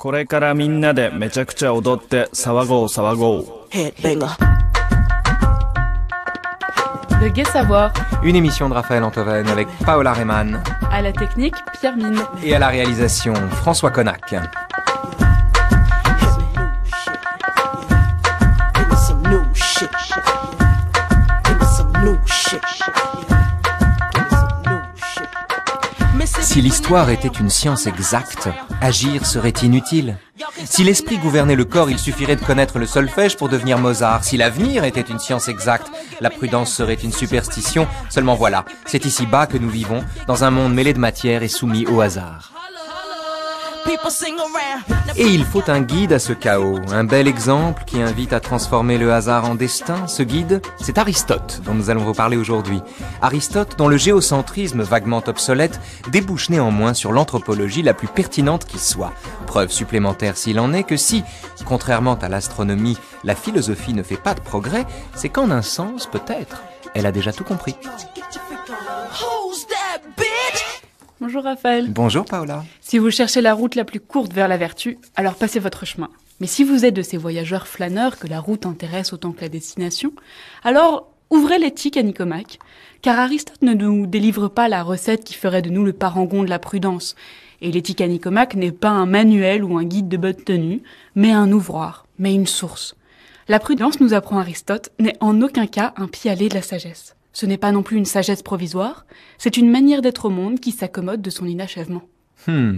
これからみんなでめちゃくちゃ踊って騒ごう騒ごう。Headbanger. Le Gai Savoir, Une émission de Raphaël Antoven avec Paola Rehmann à la technique Pierre Mine. et à la réalisation François Connac. Give me some new shit. Give me some new shit. Give me some new shit. Si l'histoire était une science exacte, agir serait inutile. Si l'esprit gouvernait le corps, il suffirait de connaître le solfège pour devenir Mozart. Si l'avenir était une science exacte, la prudence serait une superstition. Seulement voilà, c'est ici-bas que nous vivons, dans un monde mêlé de matière et soumis au hasard. People sing around. Et il faut un guide à ce chaos, un bel exemple qui invite à transformer le hasard en destin. Ce guide, c'est Aristote, dont nous allons vous parler aujourd'hui. Aristote, dont le géocentrisme vaguement obsolète débouche néanmoins sur l'anthropologie la plus pertinente qui soit. Preuve supplémentaire s'il en est que si, contrairement à l'astronomie, la philosophie ne fait pas de progrès, c'est qu'en un sens, peut-être, elle a déjà tout compris. Who's that bitch? Bonjour Raphaël. Bonjour Paola. Si vous cherchez la route la plus courte vers la vertu, alors passez votre chemin. Mais si vous êtes de ces voyageurs flâneurs que la route intéresse autant que la destination, alors ouvrez l'éthique à Nicomaque, car Aristote ne nous délivre pas la recette qui ferait de nous le parangon de la prudence. Et l'éthique à Nicomaque n'est pas un manuel ou un guide de bonne tenue, mais un ouvroir, mais une source. La prudence, nous apprend Aristote, n'est en aucun cas un pis-aller de la sagesse. Ce n'est pas non plus une sagesse provisoire, c'est une manière d'être au monde qui s'accommode de son inachèvement.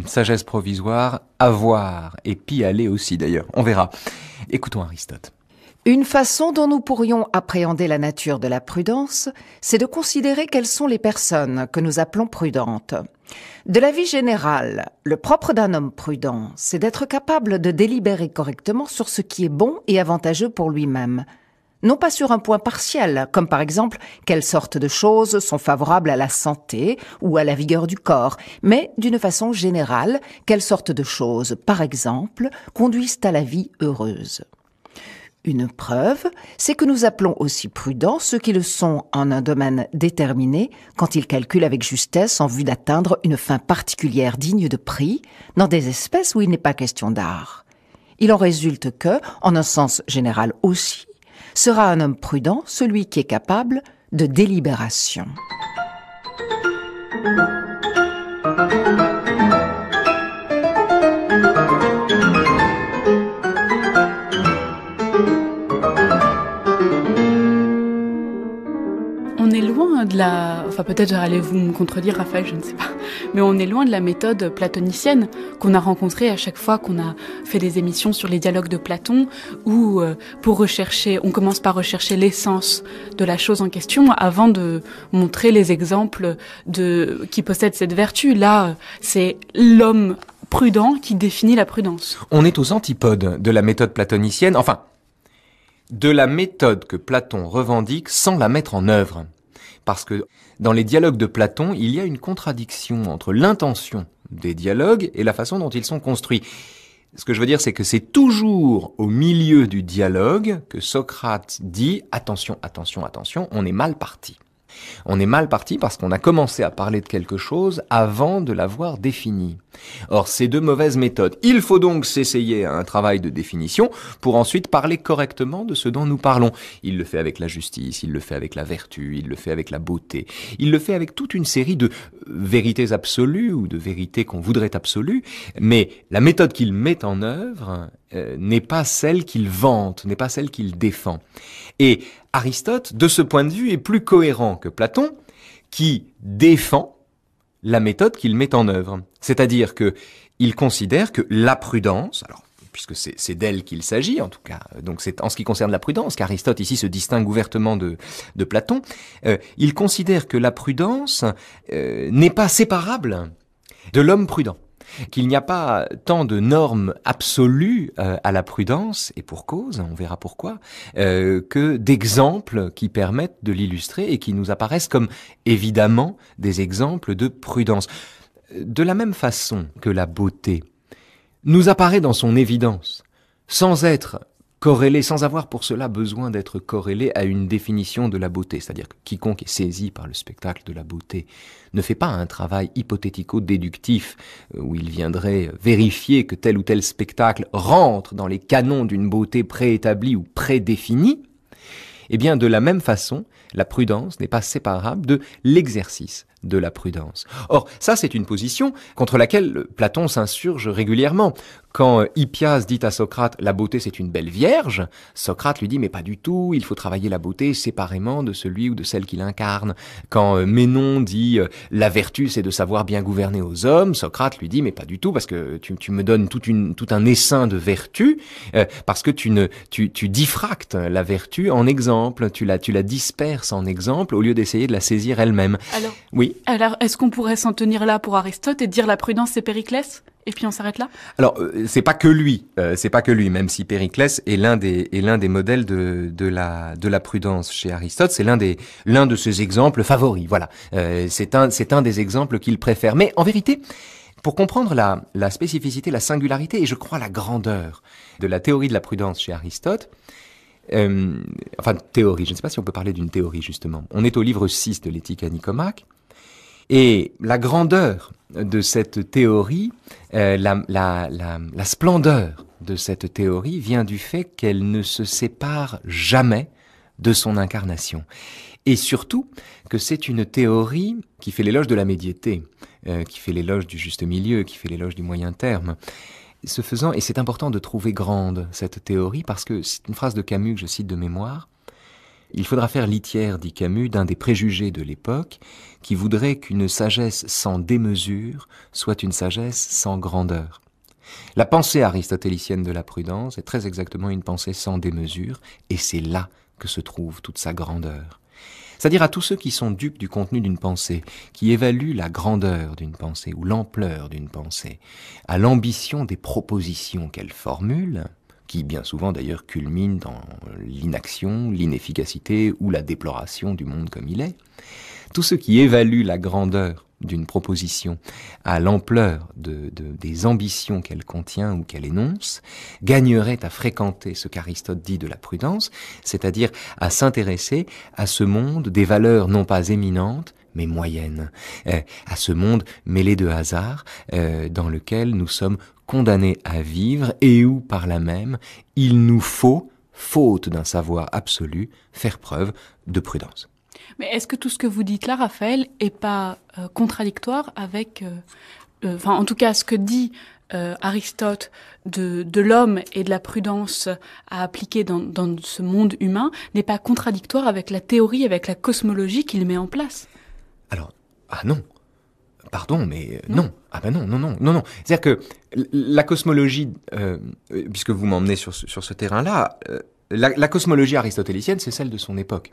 Sagesse provisoire, avoir, et pis-aller aussi d'ailleurs, on verra. Écoutons Aristote. Une façon dont nous pourrions appréhender la nature de la prudence, c'est de considérer quelles sont les personnes que nous appelons prudentes. De la vie générale, le propre d'un homme prudent, c'est d'être capable de délibérer correctement sur ce qui est bon et avantageux pour lui-même. Non pas sur un point partiel, comme par exemple quelles sortes de choses sont favorables à la santé ou à la vigueur du corps, mais d'une façon générale, quelles sortes de choses, par exemple, conduisent à la vie heureuse. Une preuve, c'est que nous appelons aussi prudents ceux qui le sont en un domaine déterminé quand ils calculent avec justesse en vue d'atteindre une fin particulière digne de prix dans des espèces où il n'est pas question d'art. Il en résulte que, en un sens général aussi, sera un homme prudent celui qui est capable de délibération. On est loin de la... Enfin peut-être allez-vous me contredire Raphaël, je ne sais pas. Mais on est loin de la méthode platonicienne qu'on a rencontrée à chaque fois qu'on a fait des émissions sur les dialogues de Platon où pour rechercher, on commence par rechercher l'essence de la chose en question avant de montrer les exemples qui possèdent cette vertu. Là, c'est l'homme prudent qui définit la prudence. On est aux antipodes de la méthode platonicienne, enfin, de la méthode que Platon revendique sans la mettre en œuvre. Parce que dans les dialogues de Platon, il y a une contradiction entre l'intention des dialogues et la façon dont ils sont construits. Ce que je veux dire, c'est que c'est toujours au milieu du dialogue que Socrate dit « Attention, attention, attention, on est mal parti ». On est mal parti parce qu'on a commencé à parler de quelque chose avant de l'avoir défini. Or, c'est deux mauvaises méthodes. Il faut donc s'essayer à un travail de définition pour ensuite parler correctement de ce dont nous parlons. Il le fait avec la justice, il le fait avec la vertu, il le fait avec la beauté. Il le fait avec toute une série de vérités absolues ou de vérités qu'on voudrait absolues. Mais la méthode qu'il met en œuvre n'est pas celle qu'il vante, n'est pas celle qu'il défend. Et Aristote, de ce point de vue, est plus cohérent que Platon, qui défend la méthode qu'il met en œuvre. C'est-à-dire que il considère que la prudence, alors puisque c'est d'elle qu'il s'agit en tout cas, donc c'est en ce qui concerne la prudence qu'Aristote ici se distingue ouvertement de Platon, il considère que la prudence n'est pas séparable de l'homme prudent. Qu'il n'y a pas tant de normes absolues à la prudence, et pour cause, on verra pourquoi, que d'exemples qui permettent de l'illustrer et qui nous apparaissent comme évidemment des exemples de prudence. De la même façon que la beauté nous apparaît dans son évidence, sans être corrélé, sans avoir pour cela besoin d'être corrélé à une définition de la beauté. C'est-à-dire que quiconque est saisi par le spectacle de la beauté ne fait pas un travail hypothético-déductif où il viendrait vérifier que tel ou tel spectacle rentre dans les canons d'une beauté préétablie ou prédéfinie. Eh bien, de la même façon, la prudence n'est pas séparable de l'exercice de la prudence. Or, ça, c'est une position contre laquelle Platon s'insurge régulièrement. Quand Hippias dit à Socrate « la beauté, c'est une belle vierge », Socrate lui dit « mais pas du tout, il faut travailler la beauté séparément de celui ou de celle qui l'incarne ». Quand Ménon dit « la vertu, c'est de savoir bien gouverner aux hommes », Socrate lui dit « mais pas du tout, parce que tu me donnes tout un essaim de vertu, parce que tu diffractes la vertu en exemple, tu la disperses en exemple, au lieu d'essayer de la saisir elle-même. » Oui. Alors, est-ce qu'on pourrait s'en tenir là pour Aristote et dire la prudence, c'est Périclès? Et puis on s'arrête là? Alors, c'est pas que lui, même si Périclès est l'un des modèles de la prudence chez Aristote, c'est l'un de ses exemples favoris. Voilà, c'est un des exemples qu'il préfère. Mais en vérité, pour comprendre la spécificité, la singularité et je crois la grandeur de la théorie de la prudence chez Aristote, théorie, je ne sais pas si on peut parler d'une théorie justement. On est au livre 6 de l'Éthique à Nicomaque. Et la grandeur de cette théorie, la splendeur de cette théorie vient du fait qu'elle ne se sépare jamais de son incarnation. Et surtout que c'est une théorie qui fait l'éloge de la médiété, qui fait l'éloge du juste milieu, qui fait l'éloge du moyen terme. Ce faisant, et c'est important de trouver grande cette théorie, parce que c'est une phrase de Camus que je cite de mémoire, il faudra faire litière, dit Camus, d'un des préjugés de l'époque, qui voudrait qu'une sagesse sans démesure soit une sagesse sans grandeur. La pensée aristotélicienne de la prudence est très exactement une pensée sans démesure, et c'est là que se trouve toute sa grandeur. C'est-à-dire à tous ceux qui sont dupes du contenu d'une pensée, qui évaluent la grandeur d'une pensée ou l'ampleur d'une pensée, à l'ambition des propositions qu'elle formule, qui bien souvent d'ailleurs culmine dans l'inaction, l'inefficacité ou la déploration du monde comme il est. Tous ceux qui évaluent la grandeur d'une proposition à l'ampleur des ambitions qu'elle contient ou qu'elle énonce, gagneraient à fréquenter ce qu'Aristote dit de la prudence, c'est-à-dire à s'intéresser à ce monde des valeurs non pas éminentes, mais moyennes, à ce monde mêlé de hasard dans lequel nous sommes condamnés à vivre et où, par là même, il nous faut, faute d'un savoir absolu, faire preuve de prudence. Mais est-ce que tout ce que vous dites là, Raphaël, est pas contradictoire avec, en tout cas, ce que dit Aristote de l'homme et de la prudence à appliquer dans ce monde humain, n'est pas contradictoire avec la théorie, avec la cosmologie qu'il met en place? Alors, non. Pardon, mais non. Ah ben non. C'est-à-dire que la cosmologie, puisque vous m'emmenez sur ce terrain-là, la cosmologie aristotélicienne, c'est celle de son époque.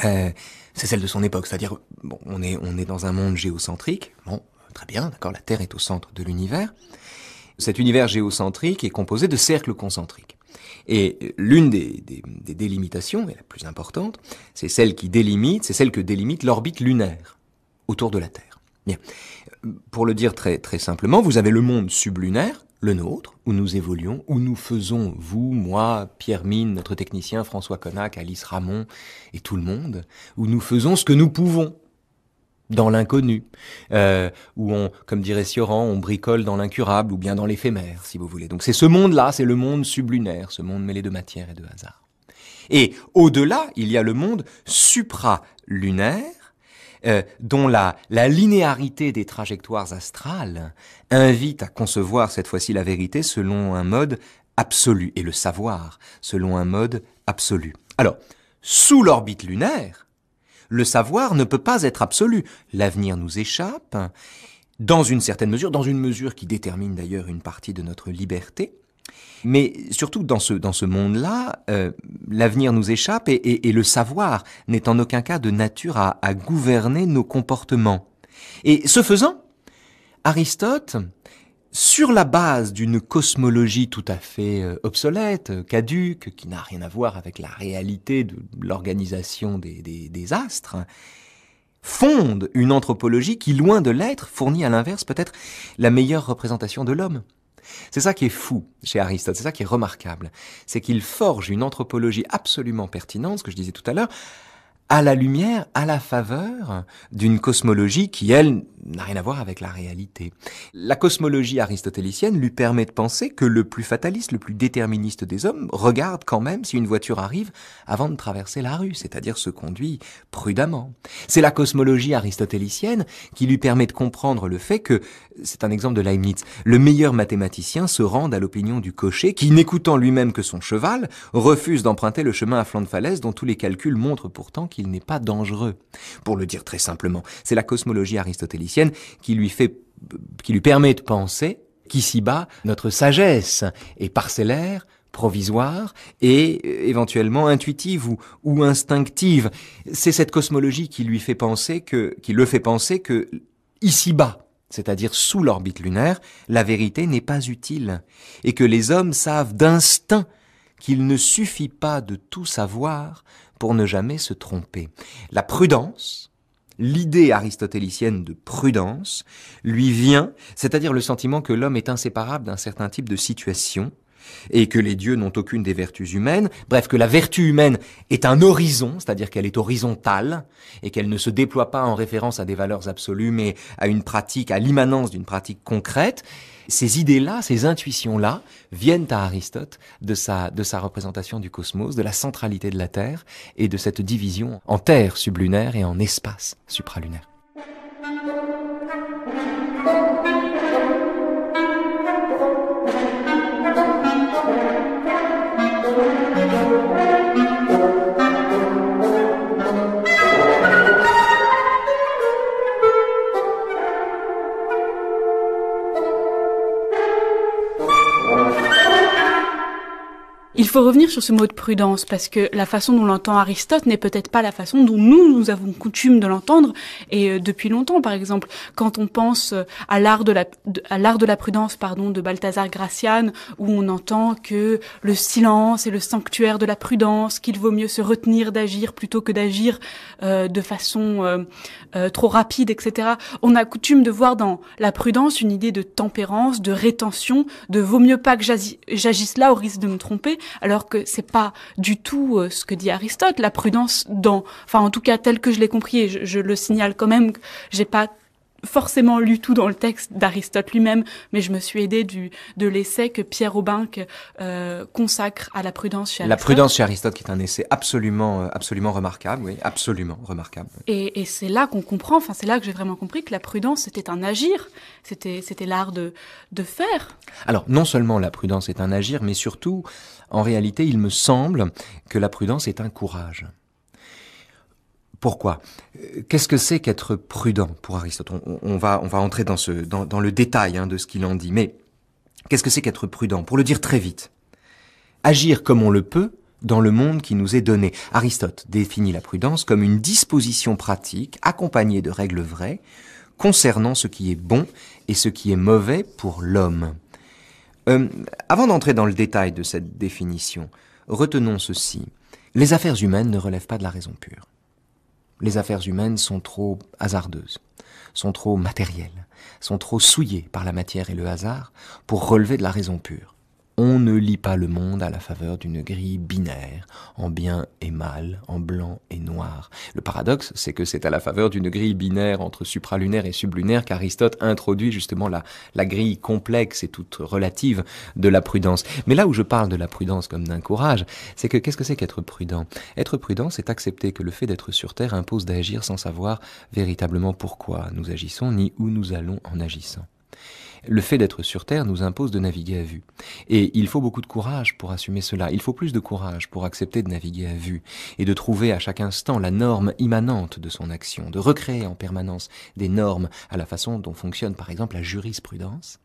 C'est celle de son époque, c'est-à-dire, bon, on est dans un monde géocentrique. Bon, très bien, d'accord, la Terre est au centre de l'univers. Cet univers géocentrique est composé de cercles concentriques. Et l'une des délimitations, et la plus importante, c'est celle que délimite l'orbite lunaire autour de la Terre. Bien. Pour le dire très, très simplement, vous avez le monde sublunaire, le nôtre, où nous évoluons, où nous faisons, vous, moi, Pierre Mine, notre technicien, François Connac, Alice Ramon et tout le monde, où nous faisons ce que nous pouvons dans l'inconnu, où comme dirait Sioran, on bricole dans l'incurable ou bien dans l'éphémère, si vous voulez. Donc c'est ce monde-là, c'est le monde sublunaire, ce monde mêlé de matière et de hasard. Et au-delà, il y a le monde supralunaire, dont la linéarité des trajectoires astrales invite à concevoir cette fois-ci la vérité selon un mode absolu, et le savoir selon un mode absolu. Alors, sous l'orbite lunaire, le savoir ne peut pas être absolu. L'avenir nous échappe, dans une certaine mesure, dans une mesure qui détermine d'ailleurs une partie de notre liberté. Mais surtout dans ce monde-là, l'avenir nous échappe et le savoir n'est en aucun cas de nature à gouverner nos comportements. Et ce faisant, Aristote, sur la base d'une cosmologie tout à fait obsolète, caduque, qui n'a rien à voir avec la réalité de l'organisation des astres, fonde une anthropologie qui, loin de l'être, fournit à l'inverse peut-être la meilleure représentation de l'homme. C'est ça qui est fou chez Aristote, c'est ça qui est remarquable. C'est qu'il forge une anthropologie absolument pertinente, ce que je disais tout à l'heure, à la lumière, à la faveur d'une cosmologie qui, elle, n'a rien à voir avec la réalité. La cosmologie aristotélicienne lui permet de penser que le plus fataliste, le plus déterministe des hommes regarde quand même si une voiture arrive avant de traverser la rue, c'est-à-dire se conduit prudemment. C'est la cosmologie aristotélicienne qui lui permet de comprendre le fait que, c'est un exemple de Leibniz, le meilleur mathématicien se rende à l'opinion du cocher qui, n'écoutant lui-même que son cheval, refuse d'emprunter le chemin à flanc de falaise dont tous les calculs montrent pourtant qu'il n'est pas dangereux. Pour le dire très simplement, c'est la cosmologie aristotélicienne qui lui permet de penser qu'ici-bas, notre sagesse est parcellaire, provisoire et éventuellement intuitive ou instinctive. C'est cette cosmologie qui le fait penser que ici-bas, c'est-à-dire sous l'orbite lunaire, la vérité n'est pas utile et que les hommes savent d'instinct qu'il ne suffit pas de tout savoir pour ne jamais se tromper. La prudence, l'idée aristotélicienne de prudence, lui vient, c'est-à-dire le sentiment que l'homme est inséparable d'un certain type de situation et que les dieux n'ont aucune des vertus humaines, bref, que la vertu humaine est un horizon, c'est-à-dire qu'elle est horizontale et qu'elle ne se déploie pas en référence à des valeurs absolues, mais à une pratique, à l'immanence d'une pratique concrète. Ces idées-là, ces intuitions-là, viennent à Aristote de sa représentation du cosmos, de la centralité de la Terre et de cette division en terre sublunaire et en espace supralunaire. Il faut revenir sur ce mot de prudence, parce que la façon dont l'entend Aristote n'est peut-être pas la façon dont nous avons coutume de l'entendre, et depuis longtemps, par exemple, quand on pense à l'art de la prudence, de Balthazar Gracian, où on entend que le silence est le sanctuaire de la prudence, qu'il vaut mieux se retenir d'agir plutôt que d'agir de façon trop rapide, etc. On a coutume de voir dans la prudence une idée de tempérance, de rétention, de vaut mieux pas que j'agisse là au risque de me tromper, alors que c'est pas du tout ce que dit Aristote. La prudence en tout cas tel que je l'ai compris, et je le signale quand même, que j'ai pas forcément lu tout dans le texte d'Aristote lui-même, mais je me suis aidée de l'essai que Pierre Aubinck consacre à la prudence chez Aristote. La prudence chez Aristote, qui est un essai absolument remarquable, oui, absolument remarquable. Et c'est là qu'on comprend, c'est là que j'ai vraiment compris que la prudence, c'était un agir, c'était l'art de faire. Alors, non seulement la prudence est un agir, mais surtout, en réalité, il me semble que la prudence est un courage. Pourquoi ? Qu'est-ce que c'est qu'être prudent pour Aristote ? On va entrer dans le détail de ce qu'il en dit. Mais qu'est-ce que c'est qu'être prudent ? Pour le dire très vite, agir comme on le peut dans le monde qui nous est donné. Aristote définit la prudence comme une disposition pratique accompagnée de règles vraies concernant ce qui est bon et ce qui est mauvais pour l'homme. Avant d'entrer dans le détail de cette définition, retenons ceci. Les affaires humaines ne relèvent pas de la raison pure. Les affaires humaines sont trop hasardeuses, sont trop matérielles, sont trop souillées par la matière et le hasard pour relever de la raison pure. On ne lit pas le monde à la faveur d'une grille binaire, en bien et mal, en blanc et noir. Le paradoxe, c'est que c'est à la faveur d'une grille binaire entre supralunaire et sublunaire qu'Aristote introduit justement la grille complexe et toute relative de la prudence. Mais là où je parle de la prudence comme d'un courage, c'est que qu'est-ce que c'est qu'être prudent ? Être prudent, c'est accepter que le fait d'être sur Terre impose d'agir sans savoir véritablement pourquoi nous agissons ni où nous allons en agissant. Le fait d'être sur Terre nous impose de naviguer à vue. Et il faut beaucoup de courage pour assumer cela. Il faut plus de courage pour accepter de naviguer à vue et de trouver à chaque instant la norme immanente de son action, de recréer en permanence des normes à la façon dont fonctionne par exemple la jurisprudence.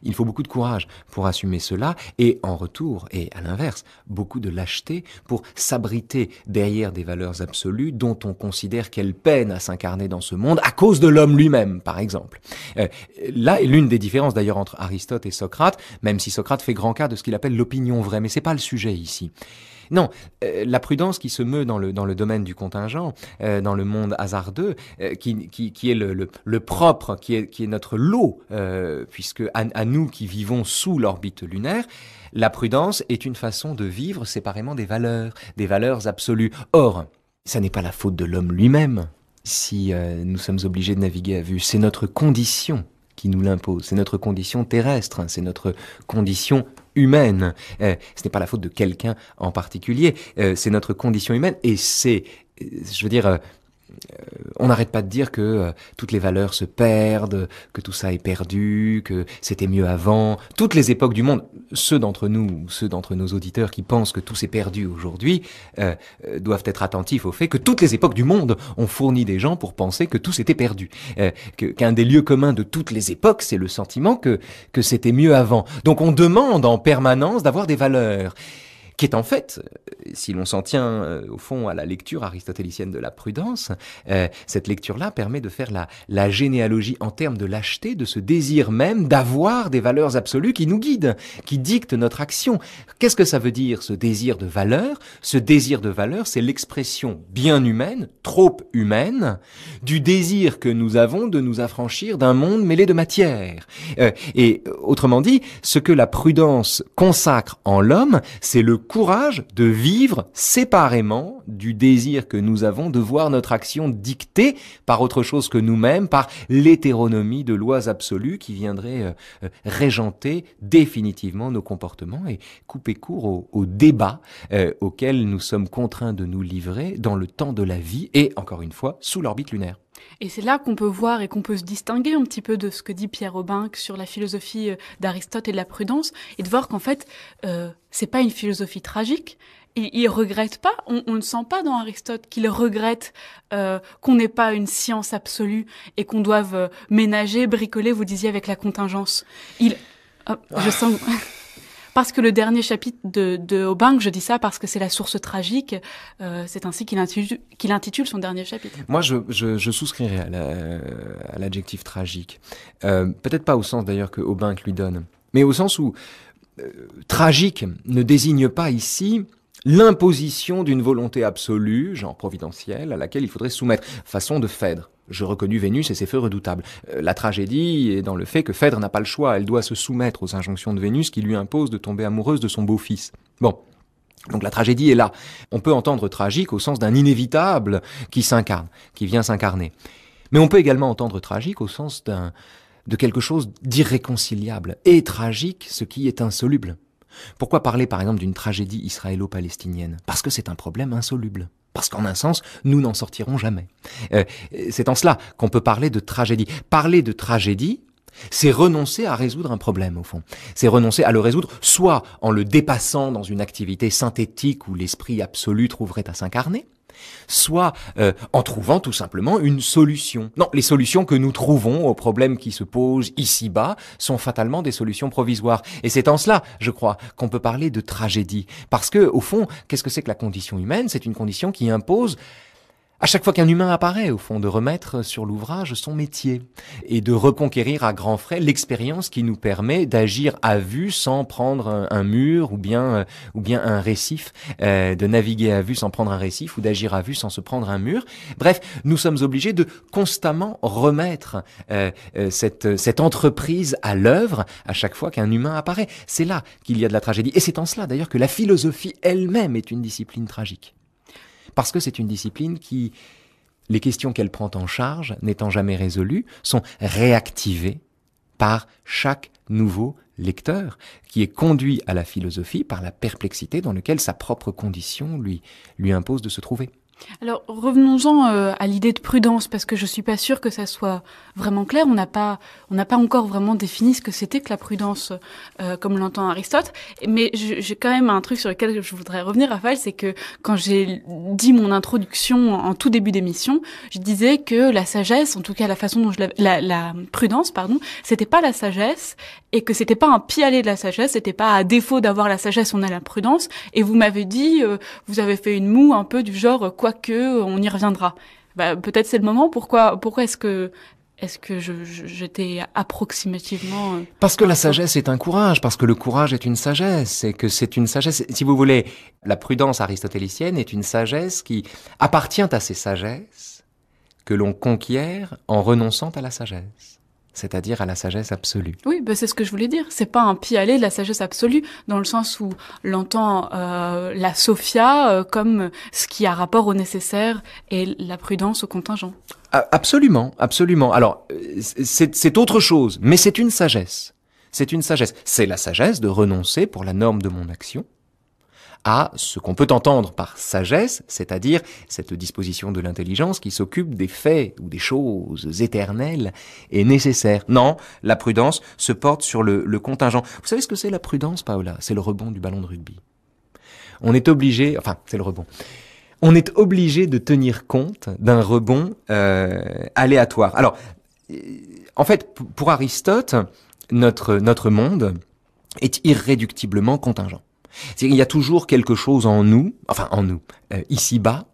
Il faut beaucoup de courage pour assumer cela et en retour, et à l'inverse, beaucoup de lâcheté pour s'abriter derrière des valeurs absolues dont on considère qu'elles peinent à s'incarner dans ce monde à cause de l'homme lui-même, par exemple. Là est l'une des différences d'ailleurs entre Aristote et Socrate, même si Socrate fait grand cas de ce qu'il appelle l'opinion vraie, mais c'est pas le sujet ici. Non, la prudence qui se meut dans le domaine du contingent, dans le monde hasardeux, qui est le propre, qui est notre lot, puisque à nous qui vivons sous l'orbite lunaire, la prudence est une façon de vivre séparément des valeurs absolues. Or, ça n'est pas la faute de l'homme lui-même si nous sommes obligés de naviguer à vue. C'est notre condition qui nous l'impose. C'est notre condition terrestre, c'est notre condition humaine. Ce n'est pas la faute de quelqu'un en particulier, c'est notre condition humaine et c'est, je veux dire, on n'arrête pas de dire que toutes les valeurs se perdent, que tout ça est perdu, que c'était mieux avant. Toutes les époques du monde, ceux d'entre nos auditeurs qui pensent que tout s'est perdu aujourd'hui, doivent être attentifs au fait que toutes les époques du monde ont fourni des gens pour penser que tout s'était perdu. Qu'un des lieux communs de toutes les époques, c'est le sentiment que c'était mieux avant. Donc on demande en permanence d'avoir des valeurs. Qui est en fait, si l'on s'en tient au fond à la lecture aristotélicienne de la prudence, cette lecture-là permet de faire la généalogie en termes de lâcheté, de ce désir même d'avoir des valeurs absolues qui nous guident, qui dictent notre action. Qu'est-ce que ça veut dire, ce désir de valeur? Ce désir de valeur, c'est l'expression bien humaine, trop humaine, du désir que nous avons de nous affranchir d'un monde mêlé de matière. Et autrement dit, ce que la prudence consacre en l'homme, c'est le courage de vivre séparément du désir que nous avons de voir notre action dictée par autre chose que nous-mêmes, par l'hétéronomie de lois absolues qui viendraient régenter définitivement nos comportements et couper court au débat auquel nous sommes contraints de nous livrer dans le temps de la vie et, encore une fois, sous l'orbite lunaire. Et c'est là qu'on peut voir et qu'on peut se distinguer un petit peu de ce que dit Pierre Aubin sur la philosophie d'Aristote et de la prudence, et de voir qu'en fait, c'est pas une philosophie tragique. Il regrette pas, on ne sent pas dans Aristote qu'il regrette qu'on n'ait pas une science absolue et qu'on doive ménager, bricoler, vous disiez, avec la contingence. Je sens... Parce que le dernier chapitre de Aubin, je dis ça parce que c'est la source tragique, c'est ainsi qu'il intitule son dernier chapitre. Moi, je souscrirais à l'adjectif tragique. Peut-être pas au sens d'ailleurs que Aubin lui donne, mais au sens où tragique ne désigne pas ici l'imposition d'une volonté absolue, genre providentielle, à laquelle il faudrait se soumettre, façon de Phèdre. Je reconnus Vénus et ses feux redoutables. La tragédie est dans le fait que Phèdre n'a pas le choix, elle doit se soumettre aux injonctions de Vénus qui lui imposent de tomber amoureuse de son beau-fils. Bon. Donc la tragédie est là. On peut entendre tragique au sens d'un inévitable qui s'incarne, qui vient s'incarner. Mais on peut également entendre tragique au sens de quelque chose d'irréconciliable et tragique, ce qui est insoluble. Pourquoi parler par exemple d'une tragédie israélo-palestinienne? Parce que c'est un problème insoluble. Parce qu'en un sens, nous n'en sortirons jamais. C'est en cela qu'on peut parler de tragédie. Parler de tragédie, c'est renoncer à résoudre un problème, au fond. C'est renoncer à le résoudre, soit en le dépassant dans une activité synthétique où l'esprit absolu trouverait à s'incarner, soit en trouvant tout simplement une solution. Non, les solutions que nous trouvons aux problèmes qui se posent ici-bas sont fatalement des solutions provisoires. Et c'est en cela, je crois, qu'on peut parler de tragédie. Parce que, au fond, qu'est-ce que c'est que la condition humaine? C'est une condition qui impose, à chaque fois qu'un humain apparaît, au fond, de remettre sur l'ouvrage son métier et de reconquérir à grands frais l'expérience qui nous permet d'agir à vue sans prendre un mur ou bien un récif, de naviguer à vue sans prendre un récif ou d'agir à vue sans se prendre un mur. Bref, nous sommes obligés de constamment remettre cette entreprise à l'œuvre à chaque fois qu'un humain apparaît. C'est là qu'il y a de la tragédie. Et c'est en cela d'ailleurs que la philosophie elle-même est une discipline tragique. Parce que c'est une discipline qui, les questions qu'elle prend en charge, n'étant jamais résolues, sont réactivées par chaque nouveau lecteur qui est conduit à la philosophie par la perplexité dans laquelle sa propre condition lui impose de se trouver. Alors revenons-en à l'idée de prudence, parce que je suis pas sûre que ça soit vraiment clair. On n'a pas encore vraiment défini ce que c'était que la prudence comme l'entend Aristote. Mais j'ai quand même un truc sur lequel je voudrais revenir, Raphaël, c'est que quand j'ai dit mon introduction en tout début d'émission, je disais que la sagesse, en tout cas la façon dont la prudence, c'était pas la sagesse, et que c'était pas un pis-aller de la sagesse, c'était pas à défaut d'avoir la sagesse, on a la prudence. Et vous m'avez dit, vous avez fait une moue un peu du genre quoique, on y reviendra. Peut-être c'est le moment. Pourquoi est-ce que Est-ce que j'étais approximativement... Parce que la sagesse est un courage, parce que le courage est une sagesse, et que c'est une sagesse, si vous voulez, la prudence aristotélicienne est une sagesse qui appartient à ces sagesses que l'on conquiert en renonçant à la sagesse, c'est-à-dire à la sagesse absolue. Oui, c'est ce que je voulais dire. C'est pas un pis-aller de la sagesse absolue, dans le sens où l'entend la Sophia comme ce qui a rapport au nécessaire et la prudence au contingent. Absolument, absolument. Alors, c'est autre chose, mais c'est une sagesse. C'est une sagesse. C'est la sagesse de renoncer pour la norme de mon action à ce qu'on peut entendre par sagesse, c'est-à-dire cette disposition de l'intelligence qui s'occupe des faits ou des choses éternelles et nécessaires. Non, la prudence se porte sur le contingent. Vous savez ce que c'est la prudence, Paola? C'est le rebond du ballon de rugby. On est obligé, enfin, c'est le rebond. On est obligé de tenir compte d'un rebond aléatoire. Alors, en fait, pour Aristote, notre monde est irréductiblement contingent. C'est-à-dire, il y a toujours quelque chose en nous, ici-bas,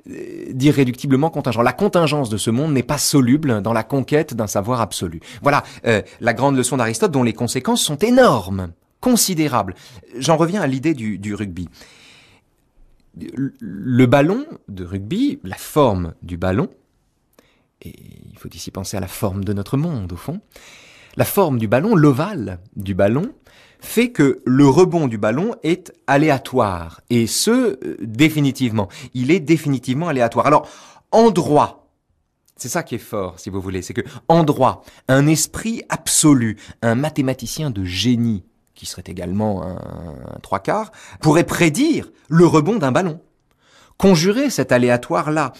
d'irréductiblement contingent. La contingence de ce monde n'est pas soluble dans la conquête d'un savoir absolu. Voilà la grande leçon d'Aristote dont les conséquences sont énormes, considérables. J'en reviens à l'idée du rugby. Le ballon de rugby, la forme du ballon, et il faut ici penser à la forme de notre monde au fond, la forme du ballon, l'ovale du ballon, fait que le rebond du ballon est aléatoire, et définitivement. Il est définitivement aléatoire. Alors, en droit, c'est ça qui est fort, si vous voulez, c'est que en droit, un esprit absolu, un mathématicien de génie, qui serait également un trois quarts, pourrait prédire le rebond d'un ballon, conjurer cet aléatoire-là.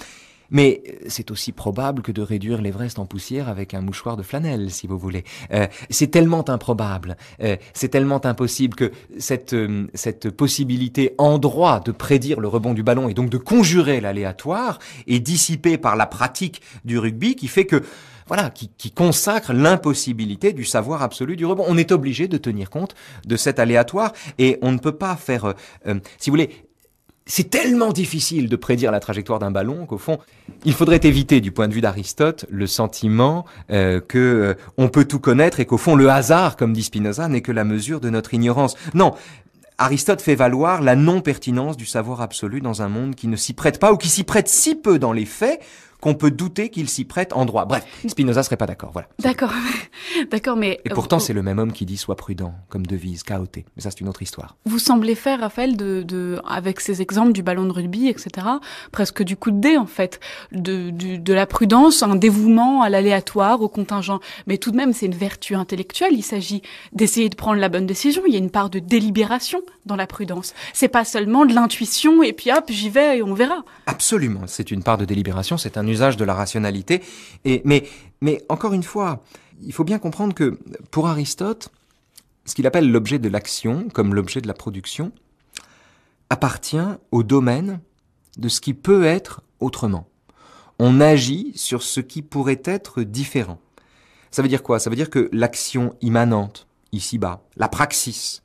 Mais c'est aussi probable que de réduire l'Everest en poussière avec un mouchoir de flanelle, si vous voulez. C'est tellement improbable, c'est tellement impossible que cette possibilité en droit de prédire le rebond du ballon et donc de conjurer l'aléatoire est dissipée par la pratique du rugby qui fait que qui consacre l'impossibilité du savoir absolu du rebond. On est obligé de tenir compte de cet aléatoire et on ne peut pas faire, si vous voulez, c'est tellement difficile de prédire la trajectoire d'un ballon qu'au fond, il faudrait éviter du point de vue d'Aristote le sentiment que on peut tout connaître et qu'au fond le hasard, comme dit Spinoza, n'est que la mesure de notre ignorance. Non, Aristote fait valoir la non-pertinence du savoir absolu dans un monde qui ne s'y prête pas ou qui s'y prête si peu dans les faits qu'on peut douter qu'il s'y prête en droit. Bref, Spinoza serait pas d'accord, voilà. D'accord, mais... Et pourtant, c'est le même homme qui dit « sois prudent » comme devise, chaoté. Mais ça, c'est une autre histoire. Vous semblez faire, Raphaël, avec ces exemples du ballon de rugby, etc., presque du coup de dé, en fait, de la prudence, un dévouement à l'aléatoire, au contingent. Mais tout de même, c'est une vertu intellectuelle. Il s'agit d'essayer de prendre la bonne décision. Il y a une part de délibération dans la prudence. C'est pas seulement de l'intuition, et puis hop, j'y vais et on verra. Absolument, c'est une part de délibération, c'est un usage de la rationalité. Mais encore une fois, il faut bien comprendre que pour Aristote, ce qu'il appelle l'objet de l'action, comme l'objet de la production, appartient au domaine de ce qui peut être autrement. On agit sur ce qui pourrait être différent. Ça veut dire quoi? Ça veut dire que l'action immanente, ici-bas, la praxis,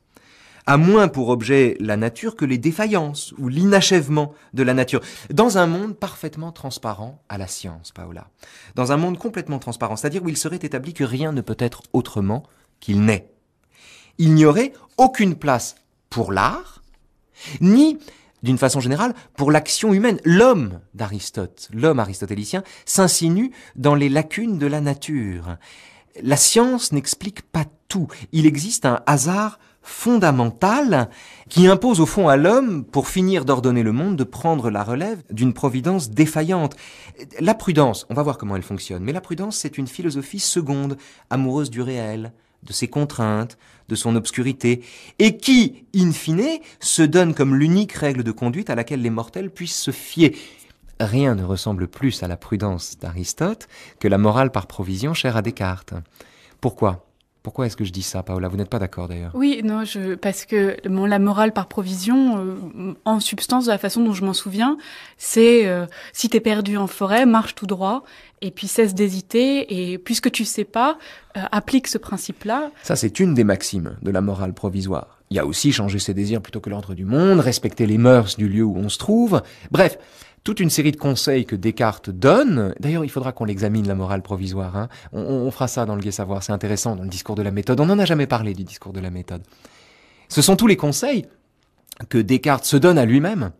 a moins pour objet la nature que les défaillances ou l'inachèvement de la nature. Dans un monde parfaitement transparent à la science, Paola. Dans un monde complètement transparent, c'est-à-dire où il serait établi que rien ne peut être autrement qu'il n'est. Il n'y aurait aucune place pour l'art, ni, d'une façon générale, pour l'action humaine. L'homme d'Aristote, l'homme aristotélicien, s'insinue dans les lacunes de la nature. La science n'explique pas tout. Il existe un hasard fondamental qui impose au fond à l'homme, pour finir d'ordonner le monde, de prendre la relève d'une providence défaillante. La prudence, on va voir comment elle fonctionne, mais la prudence, c'est une philosophie seconde, amoureuse du réel, de ses contraintes, de son obscurité, et qui, in fine, se donne comme l'unique règle de conduite à laquelle les mortels puissent se fier. Rien ne ressemble plus à la prudence d'Aristote que la morale par provision chère à Descartes. Pourquoi est-ce que je dis ça, Paola? Vous n'êtes pas d'accord, d'ailleurs? Oui, non, parce que la morale par provision, en substance, de la façon dont je m'en souviens, c'est si t'es perdu en forêt, marche tout droit, et puis cesse d'hésiter, et puisque tu sais pas, applique ce principe-là. Ça, c'est une des maximes de la morale provisoire. Il y a aussi changer ses désirs plutôt que l'ordre du monde, respecter les mœurs du lieu où on se trouve. Bref, toute une série de conseils que Descartes donne. D'ailleurs, il faudra qu'on l'examine, la morale provisoire. Hein. On fera ça dans le Gai Savoir, c'est intéressant, dans le discours de la méthode. On n'en a jamais parlé du discours de la méthode. Ce sont tous les conseils que Descartes se donne à lui-même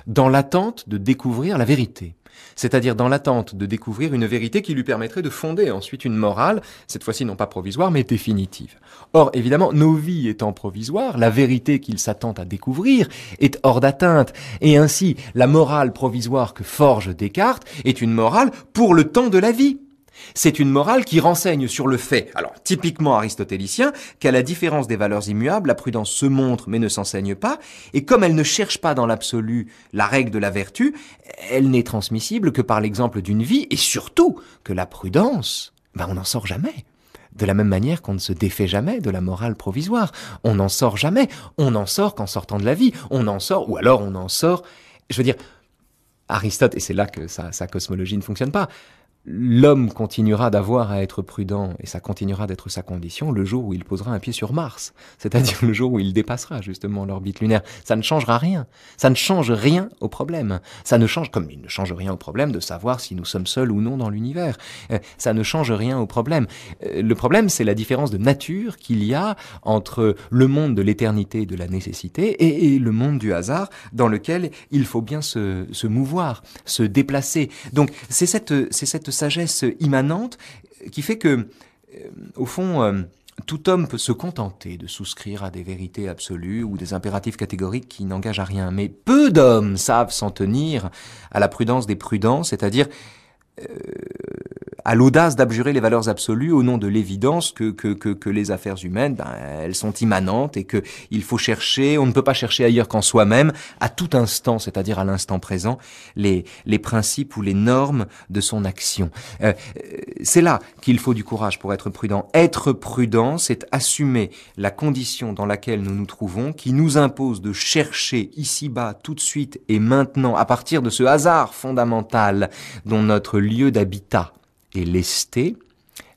dans l'attente de découvrir la vérité. C'est-à-dire dans l'attente de découvrir une vérité qui lui permettrait de fonder ensuite une morale, cette fois-ci non pas provisoire, mais définitive. Or, évidemment, nos vies étant provisoires, la vérité qu'il s'attend à découvrir est hors d'atteinte. Et ainsi, la morale provisoire que forge Descartes est une morale pour le temps de la vie. C'est une morale qui renseigne sur le fait, alors typiquement aristotélicien, qu'à la différence des valeurs immuables, la prudence se montre mais ne s'enseigne pas, et comme elle ne cherche pas dans l'absolu la règle de la vertu, elle n'est transmissible que par l'exemple d'une vie, et surtout que la prudence, on n'en sort jamais. De la même manière qu'on ne se défait jamais de la morale provisoire. On n'en sort jamais. On n'en sort qu'en sortant de la vie. On en sort, ou alors on en sort... Je veux dire, Aristote, et c'est là que sa cosmologie ne fonctionne pas, l'homme continuera d'avoir à être prudent, et ça continuera d'être sa condition, le jour où il posera un pied sur Mars, c'est-à-dire le jour où il dépassera justement l'orbite lunaire. Ça ne changera rien. Ça ne change rien au problème. Ça ne change, comme il ne change rien au problème de savoir si nous sommes seuls ou non dans l'univers. Ça ne change rien au problème. Le problème, c'est la différence de nature qu'il y a entre le monde de l'éternité et de la nécessité et le monde du hasard dans lequel il faut bien se mouvoir, se déplacer. Donc, c'est cette sagesse immanente qui fait que, au fond, tout homme peut se contenter de souscrire à des vérités absolues ou des impératifs catégoriques qui n'engagent à rien. Mais peu d'hommes savent s'en tenir à la prudence des prudents, c'est-à-dire à l'audace d'abjurer les valeurs absolues au nom de l'évidence que les affaires humaines, elles sont immanentes et que il faut chercher, on ne peut pas chercher ailleurs qu'en soi-même, à tout instant, c'est-à-dire à l'instant présent, les principes ou les normes de son action. C'est là qu'il faut du courage pour être prudent. Être prudent, c'est assumer la condition dans laquelle nous nous trouvons, qui nous impose de chercher ici-bas, tout de suite et maintenant, à partir de ce hasard fondamental dont notre lieu d'habitat et lesté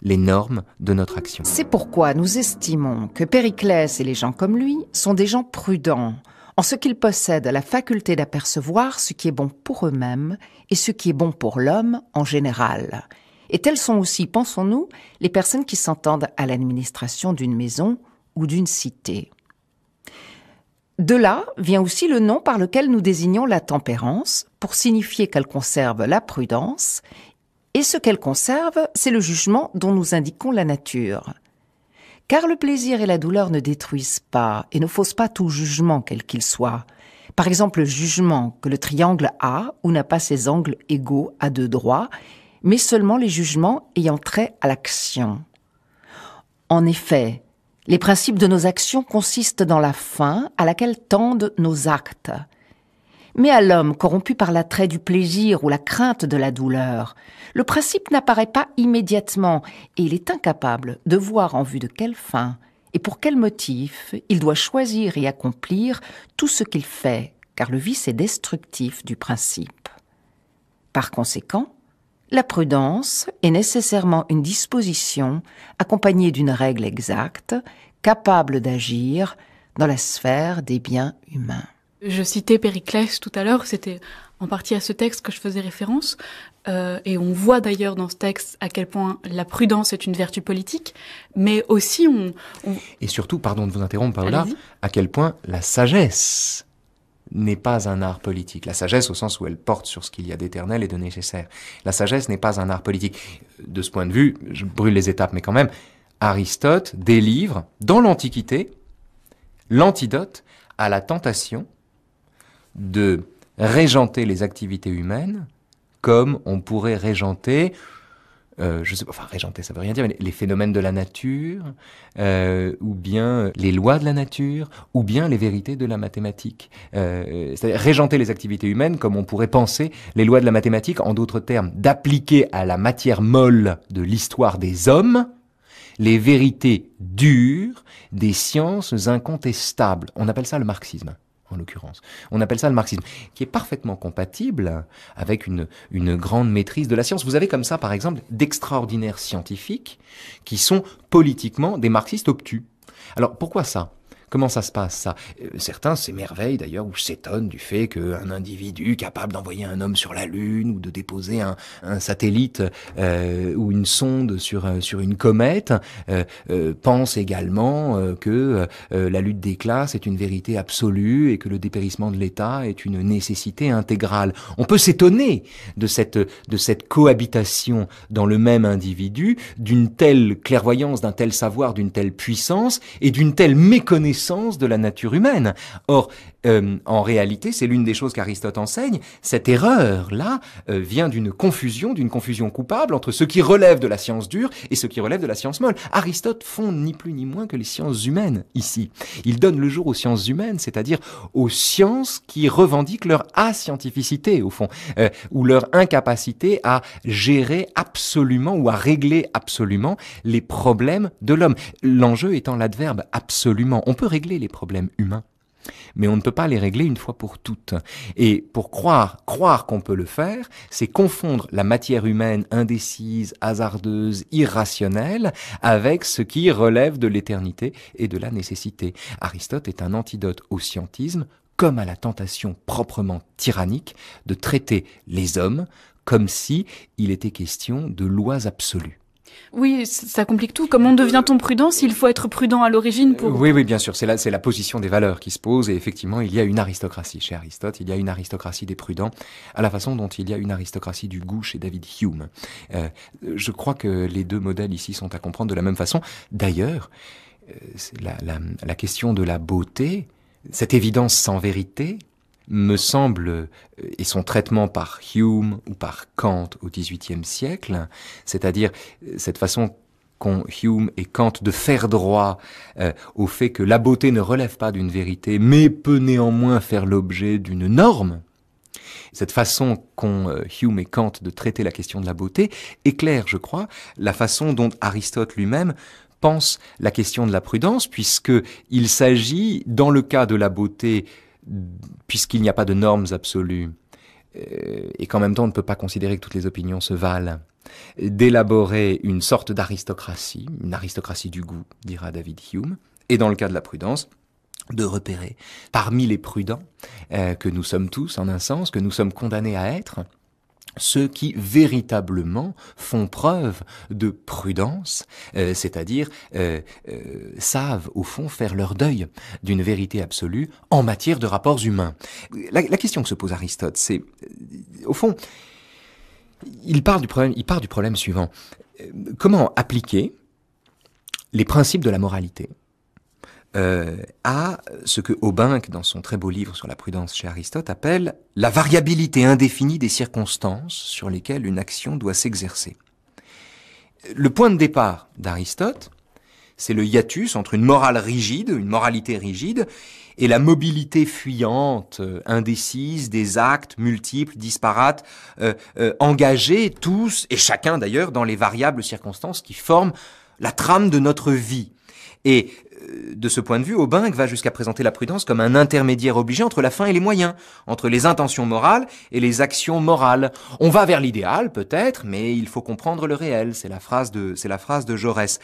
les normes de notre action. C'est pourquoi nous estimons que Périclès et les gens comme lui sont des gens prudents, en ce qu'ils possèdent la faculté d'apercevoir ce qui est bon pour eux-mêmes et ce qui est bon pour l'homme en général. Et telles sont aussi, pensons-nous, les personnes qui s'entendent à l'administration d'une maison ou d'une cité. De là vient aussi le nom par lequel nous désignons la tempérance, pour signifier qu'elle conserve la prudence. Et ce qu'elle conserve, c'est le jugement dont nous indiquons la nature. Car le plaisir et la douleur ne détruisent pas et ne faussent pas tout jugement, quel qu'il soit. Par exemple, le jugement que le triangle a ou n'a pas ses angles égaux à deux droits, mais seulement les jugements ayant trait à l'action. En effet, les principes de nos actions consistent dans la fin à laquelle tendent nos actes. Mais à l'homme corrompu par l'attrait du plaisir ou la crainte de la douleur, le principe n'apparaît pas immédiatement et il est incapable de voir en vue de quelle fin et pour quel motif il doit choisir et accomplir tout ce qu'il fait, car le vice est destructif du principe. Par conséquent, la prudence est nécessairement une disposition accompagnée d'une règle exacte, capable d'agir dans la sphère des biens humains. Je citais Périclès tout à l'heure, c'était en partie à ce texte que je faisais référence, et on voit d'ailleurs dans ce texte à quel point la prudence est une vertu politique, mais aussi Et surtout, pardon de vous interrompre, Paola, Allez-y. à quel point la sagesse n'est pas un art politique. La sagesse au sens où elle porte sur ce qu'il y a d'éternel et de nécessaire. La sagesse n'est pas un art politique. De ce point de vue, je brûle les étapes, mais quand même, Aristote délivre, dans l'Antiquité, l'antidote à la tentation de régenter les activités humaines comme on pourrait régenter, je sais pas, enfin régenter ça veut rien dire, mais les phénomènes de la nature, ou bien les lois de la nature, ou bien les vérités de la mathématique. C'est-à-dire régenter les activités humaines comme on pourrait penser les lois de la mathématique, en d'autres termes, d'appliquer à la matière molle de l'histoire des hommes les vérités dures des sciences incontestables. On appelle ça le marxisme, en l'occurrence. On appelle ça le marxisme, qui est parfaitement compatible avec une grande maîtrise de la science. Vous avez comme ça, par exemple, d'extraordinaires scientifiques qui sont politiquement des marxistes obtus. Alors, pourquoi ça ? Comment ça se passe, ça? Certains s'émerveillent d'ailleurs ou s'étonnent du fait qu'un individu capable d'envoyer un homme sur la Lune ou de déposer un satellite ou une sonde sur une comète pense également que la lutte des classes est une vérité absolue et que le dépérissement de l'État est une nécessité intégrale. On peut s'étonner de cette cohabitation dans le même individu, d'une telle clairvoyance, d'un tel savoir, d'une telle puissance et d'une telle méconnaissance de la nature humaine. Or, en réalité, c'est l'une des choses qu'Aristote enseigne. Cette erreur-là vient d'une confusion coupable entre ce qui relève de la science dure et ce qui relève de la science molle. Aristote fonde ni plus ni moins que les sciences humaines ici. Il donne le jour aux sciences humaines, c'est-à-dire aux sciences qui revendiquent leur ascientificité, au fond, ou leur incapacité à gérer absolument ou à régler absolument les problèmes de l'homme. L'enjeu étant l'adverbe absolument. On peut régler les problèmes humains, mais on ne peut pas les régler une fois pour toutes. Et pour croire qu'on peut le faire, c'est confondre la matière humaine indécise, hasardeuse, irrationnelle, avec ce qui relève de l'éternité et de la nécessité. Aristote est un antidote au scientisme, comme à la tentation proprement tyrannique de traiter les hommes comme si il était question de lois absolues. Oui, ça complique tout. Comment devient-on prudent s'il faut être prudent à l'origine pour... Oui, bien sûr. C'est la position des valeurs qui se pose. Et effectivement, il y a une aristocratie chez Aristote. Il y a une aristocratie des prudents, à la façon dont il y a une aristocratie du goût chez David Hume. Je crois que les deux modèles ici sont à comprendre de la même façon. D'ailleurs, la question de la beauté, cette évidence sans vérité, me semble, et son traitement par Hume ou par Kant au XVIIIe siècle, c'est-à-dire cette façon qu'ont Hume et Kant de faire droit au fait que la beauté ne relève pas d'une vérité, mais peut néanmoins faire l'objet d'une norme. Cette façon qu'ont Hume et Kant de traiter la question de la beauté éclaire, je crois, la façon dont Aristote lui-même pense la question de la prudence, puisqu'il s'agit, dans le cas de la beauté, puisqu'il n'y a pas de normes absolues, et qu'en même temps on ne peut pas considérer que toutes les opinions se valent, d'élaborer une sorte d'aristocratie, une aristocratie du goût, dira David Hume, et dans le cas de la prudence, de repérer parmi les prudents, que nous sommes tous en un sens, que nous sommes condamnés à être, ceux qui véritablement font preuve de prudence, c'est-à-dire savent au fond faire leur deuil d'une vérité absolue en matière de rapports humains. La question que se pose Aristote, c'est, au fond, il part du problème suivant. Comment appliquer les principes de la moralité à ce que Aubinck, dans son très beau livre sur la prudence chez Aristote, appelle la variabilité indéfinie des circonstances sur lesquelles une action doit s'exercer. Le point de départ d'Aristote, c'est le hiatus entre une morale rigide, une moralité rigide, et la mobilité fuyante, indécise, des actes multiples, disparates, engagés tous, et chacun d'ailleurs, dans les variables circonstances qui forment la trame de notre vie. Et de ce point de vue, Aubinck va jusqu'à présenter la prudence comme un intermédiaire obligé entre la fin et les moyens, entre les intentions morales et les actions morales. On va vers l'idéal, peut-être, mais il faut comprendre le réel. C'est la phrase de Jaurès.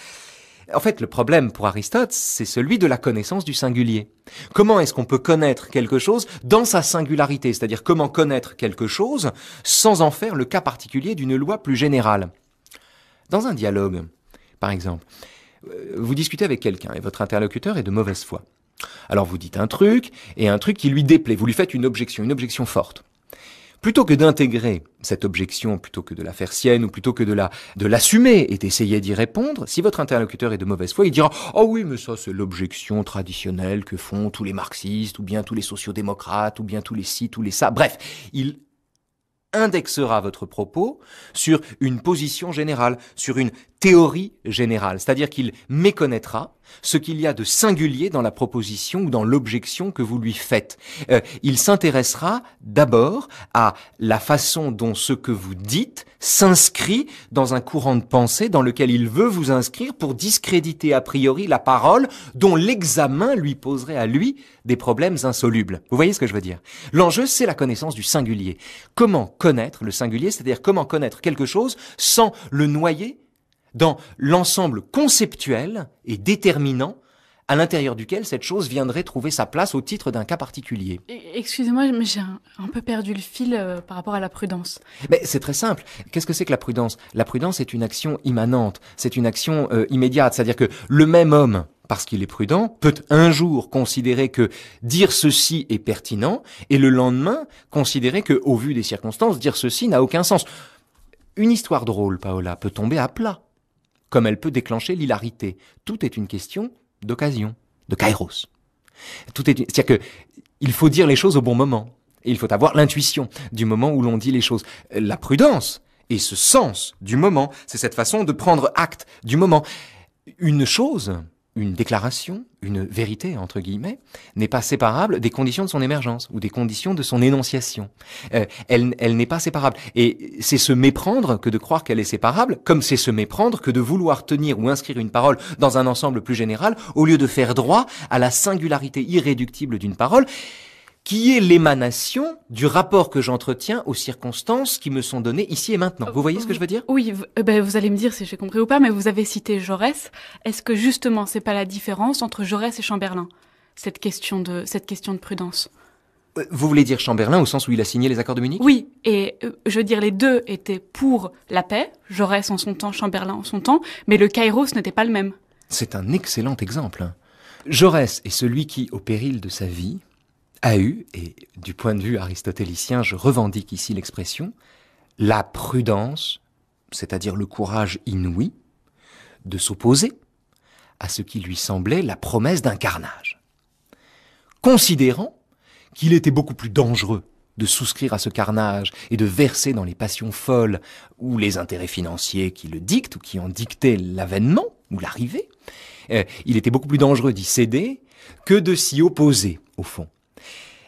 En fait, le problème pour Aristote, c'est celui de la connaissance du singulier. Comment est-ce qu'on peut connaître quelque chose dans sa singularité? C'est-à-dire comment connaître quelque chose sans en faire le cas particulier d'une loi plus générale? Dans un dialogue, par exemple, vous discutez avec quelqu'un et votre interlocuteur est de mauvaise foi. Alors vous dites un truc qui lui déplaît. Vous lui faites une objection forte. Plutôt que d'intégrer cette objection, plutôt que de la faire sienne ou plutôt que de l'assumer et d'essayer d'y répondre, si votre interlocuteur est de mauvaise foi, il dira « Oh oui, mais ça c'est l'objection traditionnelle que font tous les marxistes ou bien tous les sociodémocrates ou bien tous les ci, tous les ça. » Bref, il indexera votre propos sur une position générale, sur une théorie générale, c'est-à-dire qu'il méconnaîtra ce qu'il y a de singulier dans la proposition ou dans l'objection que vous lui faites. Il s'intéressera d'abord à la façon dont ce que vous dites s'inscrit dans un courant de pensée dans lequel il veut vous inscrire pour discréditer a priori la parole dont l'examen lui poserait à lui des problèmes insolubles. Vous voyez ce que je veux dire? L'enjeu, c'est la connaissance du singulier. Comment connaître le singulier, c'est-à-dire comment connaître quelque chose sans le noyer dans l'ensemble conceptuel et déterminant à l'intérieur duquel cette chose viendrait trouver sa place au titre d'un cas particulier. Excusez-moi, mais j'ai un peu perdu le fil par rapport à la prudence. Mais c'est très simple. Qu'est-ce que c'est que la prudence? La prudence est une action immanente, c'est une action immédiate, c'est-à-dire que le même homme, parce qu'il est prudent, peut un jour considérer que dire ceci est pertinent, et le lendemain considérer que, au vu des circonstances, dire ceci n'a aucun sens. Une histoire drôle, Paola, peut tomber à plat, comme elle peut déclencher l'hilarité. Tout est une question d'occasion, de kairos. C'est-à-dire que il faut dire les choses au bon moment. Et il faut avoir l'intuition du moment où l'on dit les choses. La prudence et ce sens du moment, c'est cette façon de prendre acte du moment. Une chose, une déclaration, une vérité, entre guillemets, n'est pas séparable des conditions de son émergence ou des conditions de son énonciation. Elle n'est pas séparable. Et c'est se méprendre que de croire qu'elle est séparable, comme c'est se méprendre que de vouloir tenir ou inscrire une parole dans un ensemble plus général, au lieu de faire droit à la singularité irréductible d'une parole, qui est l'émanation du rapport que j'entretiens aux circonstances qui me sont données ici et maintenant. Vous voyez ce que je veux dire? Oui, vous allez me dire si j'ai compris ou pas, mais vous avez cité Jaurès. Est-ce que justement, c'est pas la différence entre Jaurès et Chamberlain, cette question de prudence? Vous voulez dire Chamberlain au sens où il a signé les accords de Munich? Oui, et je veux dire, les deux étaient pour la paix, Jaurès en son temps, Chamberlain en son temps, mais le kairos n'était pas le même. C'est un excellent exemple. Jaurès est celui qui, au péril de sa vie, a eu, et du point de vue aristotélicien, je revendique ici l'expression, la prudence, c'est-à-dire le courage inouï, de s'opposer à ce qui lui semblait la promesse d'un carnage. Considérant qu'il était beaucoup plus dangereux de souscrire à ce carnage et de verser dans les passions folles ou les intérêts financiers qui le dictent ou qui ont dicté l'avènement ou l'arrivée, il était beaucoup plus dangereux d'y céder que de s'y opposer, au fond.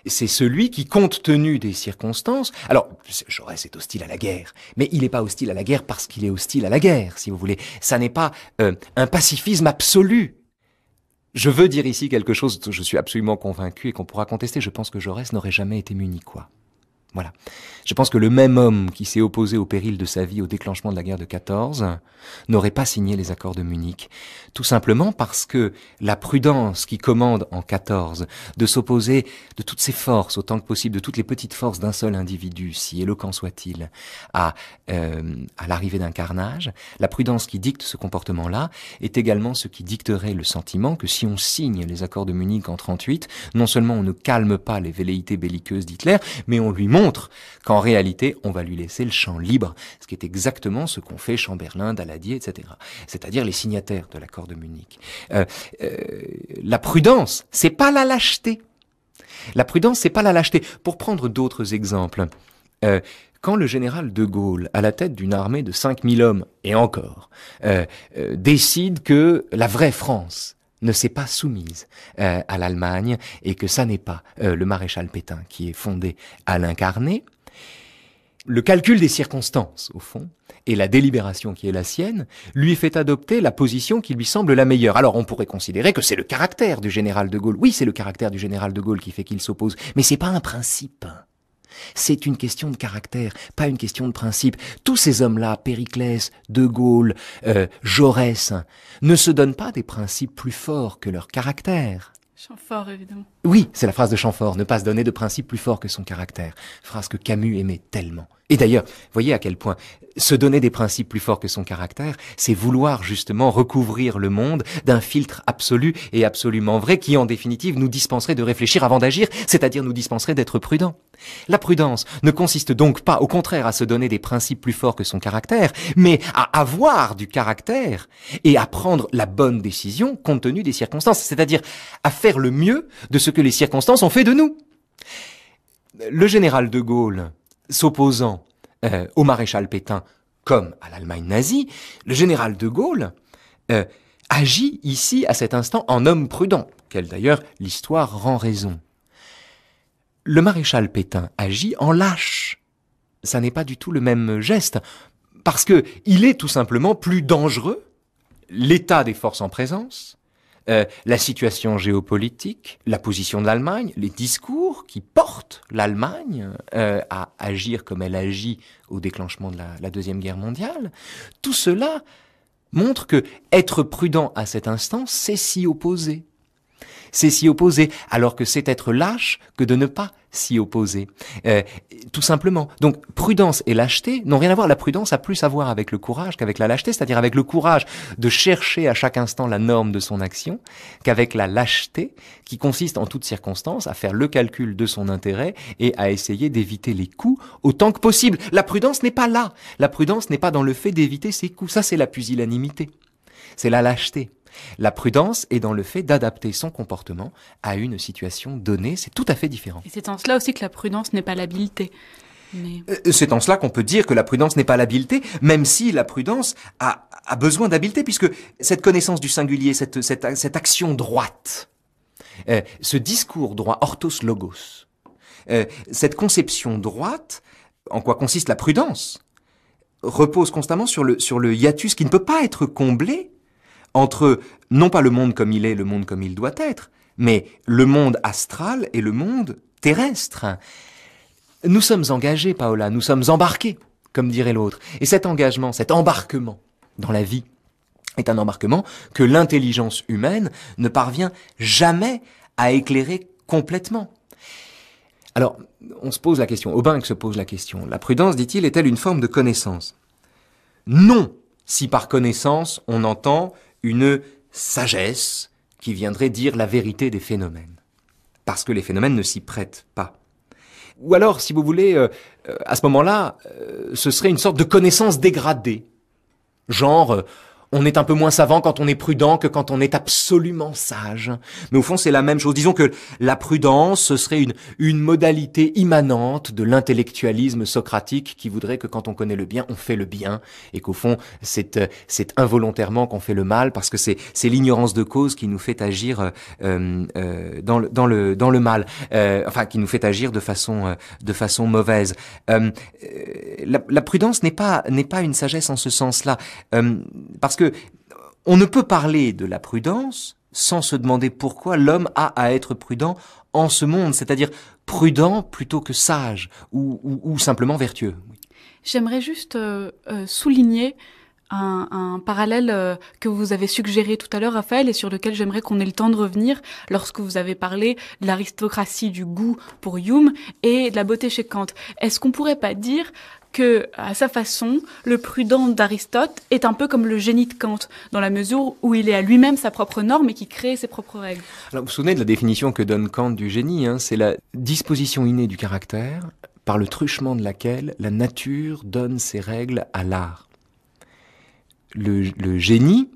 C'est celui qui, compte tenu des circonstances... Alors, Jaurès est hostile à la guerre, mais il n'est pas hostile à la guerre parce qu'il est hostile à la guerre, si vous voulez. Ça n'est pas un pacifisme absolu. Je veux dire ici quelque chose dont je suis absolument convaincu et qu'on pourra contester. Je pense que Jaurès n'aurait jamais été munichois. Voilà. Je pense que le même homme qui s'est opposé au péril de sa vie au déclenchement de la guerre de 14 n'aurait pas signé les accords de Munich. Tout simplement parce que la prudence qui commande en 14 de s'opposer de toutes ses forces, autant que possible, de toutes les petites forces d'un seul individu, si éloquent soit-il, à l'arrivée d'un carnage, la prudence qui dicte ce comportement-là est également ce qui dicterait le sentiment que si on signe les accords de Munich en 38, non seulement on ne calme pas les velléités belliqueuses d'Hitler, mais on lui montre qu'en réalité, on va lui laisser le champ libre, ce qui est exactement ce qu'ont fait Chamberlain, Daladier, etc. C'est-à-dire les signataires de l'accord de Munich. La prudence, c'est pas la lâcheté. La prudence, c'est pas la lâcheté. Pour prendre d'autres exemples, quand le général de Gaulle, à la tête d'une armée de 5000 hommes, et encore, décide que la vraie France ne s'est pas soumise à l'Allemagne et que ça n'est pas le maréchal Pétain qui est fondé à l'incarner, le calcul des circonstances, au fond, et la délibération qui est la sienne, lui fait adopter la position qui lui semble la meilleure. Alors on pourrait considérer que c'est le caractère du général de Gaulle. Oui, c'est le caractère du général de Gaulle qui fait qu'il s'oppose, mais c'est pas un principe. C'est une question de caractère, pas une question de principe. Tous ces hommes-là, Périclès, De Gaulle, Jaurès, ne se donnent pas des principes plus forts que leur caractère. Chamfort, évidemment. Oui, c'est la phrase de Chamfort, ne pas se donner de principes plus forts que son caractère. Phrase que Camus aimait tellement. Et d'ailleurs, voyez à quel point se donner des principes plus forts que son caractère, c'est vouloir justement recouvrir le monde d'un filtre absolu et absolument vrai qui, en définitive, nous dispenserait de réfléchir avant d'agir, c'est-à-dire nous dispenserait d'être prudents. La prudence ne consiste donc pas, au contraire, à se donner des principes plus forts que son caractère, mais à avoir du caractère et à prendre la bonne décision compte tenu des circonstances, c'est-à-dire à faire le mieux de ce que les circonstances ont fait de nous. Le général de Gaulle, s'opposant au maréchal Pétain comme à l'Allemagne nazie, le général de Gaulle agit ici, à cet instant, en homme prudent, quel d'ailleurs l'histoire rend raison. Le maréchal Pétain agit en lâche. Ça n'est pas du tout le même geste, parce que il est tout simplement plus dangereux, l'état des forces en présence, la situation géopolitique, la position de l'Allemagne, les discours qui portent l'Allemagne à agir comme elle agit au déclenchement de la Deuxième Guerre mondiale, tout cela montre que être prudent à cet instant, c'est s'y opposer. c'est s'y opposer, alors que c'est être lâche que de ne pas s'y opposer. Tout simplement. Donc, prudence et lâcheté n'ont rien à voir. La prudence a plus à voir avec le courage qu'avec la lâcheté, c'est-à-dire avec le courage de chercher à chaque instant la norme de son action, qu'avec la lâcheté, qui consiste en toutes circonstances à faire le calcul de son intérêt et à essayer d'éviter les coups autant que possible. La prudence n'est pas là. La prudence n'est pas dans le fait d'éviter ces coups. Ça, c'est la pusillanimité. C'est la lâcheté. La prudence est dans le fait d'adapter son comportement à une situation donnée. C'est tout à fait différent. Et c'est en cela aussi que la prudence n'est pas l'habileté. Mais... C'est en cela qu'on peut dire que la prudence n'est pas l'habileté, même si la prudence a besoin d'habileté, puisque cette connaissance du singulier, cette action droite, ce discours droit, orthos logos, cette conception droite, en quoi consiste la prudence, repose constamment sur le hiatus qui ne peut pas être comblé entre, non pas le monde comme il est, le monde comme il doit être, mais le monde astral et le monde terrestre. Nous sommes engagés, Paola, nous sommes embarqués, comme dirait l'autre. Et cet engagement, cet embarquement dans la vie est un embarquement que l'intelligence humaine ne parvient jamais à éclairer complètement. Alors, on se pose la question, Aubin se pose la question, la prudence, dit-il, est-elle une forme de connaissance? Non, si par connaissance on entend une sagesse qui viendrait dire la vérité des phénomènes, parce que les phénomènes ne s'y prêtent pas. Ou alors, si vous voulez, à ce moment-là, ce serait une sorte de connaissance dégradée. Genre, on est un peu moins savant quand on est prudent que quand on est absolument sage. Mais au fond, c'est la même chose. Disons que la prudence, ce serait une modalité immanente de l'intellectualisme socratique qui voudrait que quand on connaît le bien, on fait le bien. Et qu'au fond, c'est involontairement qu'on fait le mal parce que c'est l'ignorance de cause qui nous fait agir dans le mal. Enfin, qui nous fait agir de façon mauvaise. La prudence n'est pas une sagesse en ce sens-là. Parce que on ne peut parler de la prudence sans se demander pourquoi l'homme a à être prudent en ce monde, c'est-à-dire prudent plutôt que sage ou simplement vertueux. J'aimerais juste souligner un parallèle que vous avez suggéré tout à l'heure, Raphaël, et sur lequel j'aimerais qu'on ait le temps de revenir lorsque vous avez parlé de l'aristocratie du goût pour Hume et de la beauté chez Kant. Est-ce qu'on pourrait pas dire que, à sa façon, le prudent d'Aristote est un peu comme le génie de Kant, dans la mesure où il est à lui-même sa propre norme et qui crée ses propres règles? Alors, vous vous souvenez de la définition que donne Kant du génie, hein, c'est la disposition innée du caractère par le truchement de laquelle la nature donne ses règles à l'art. Le génie,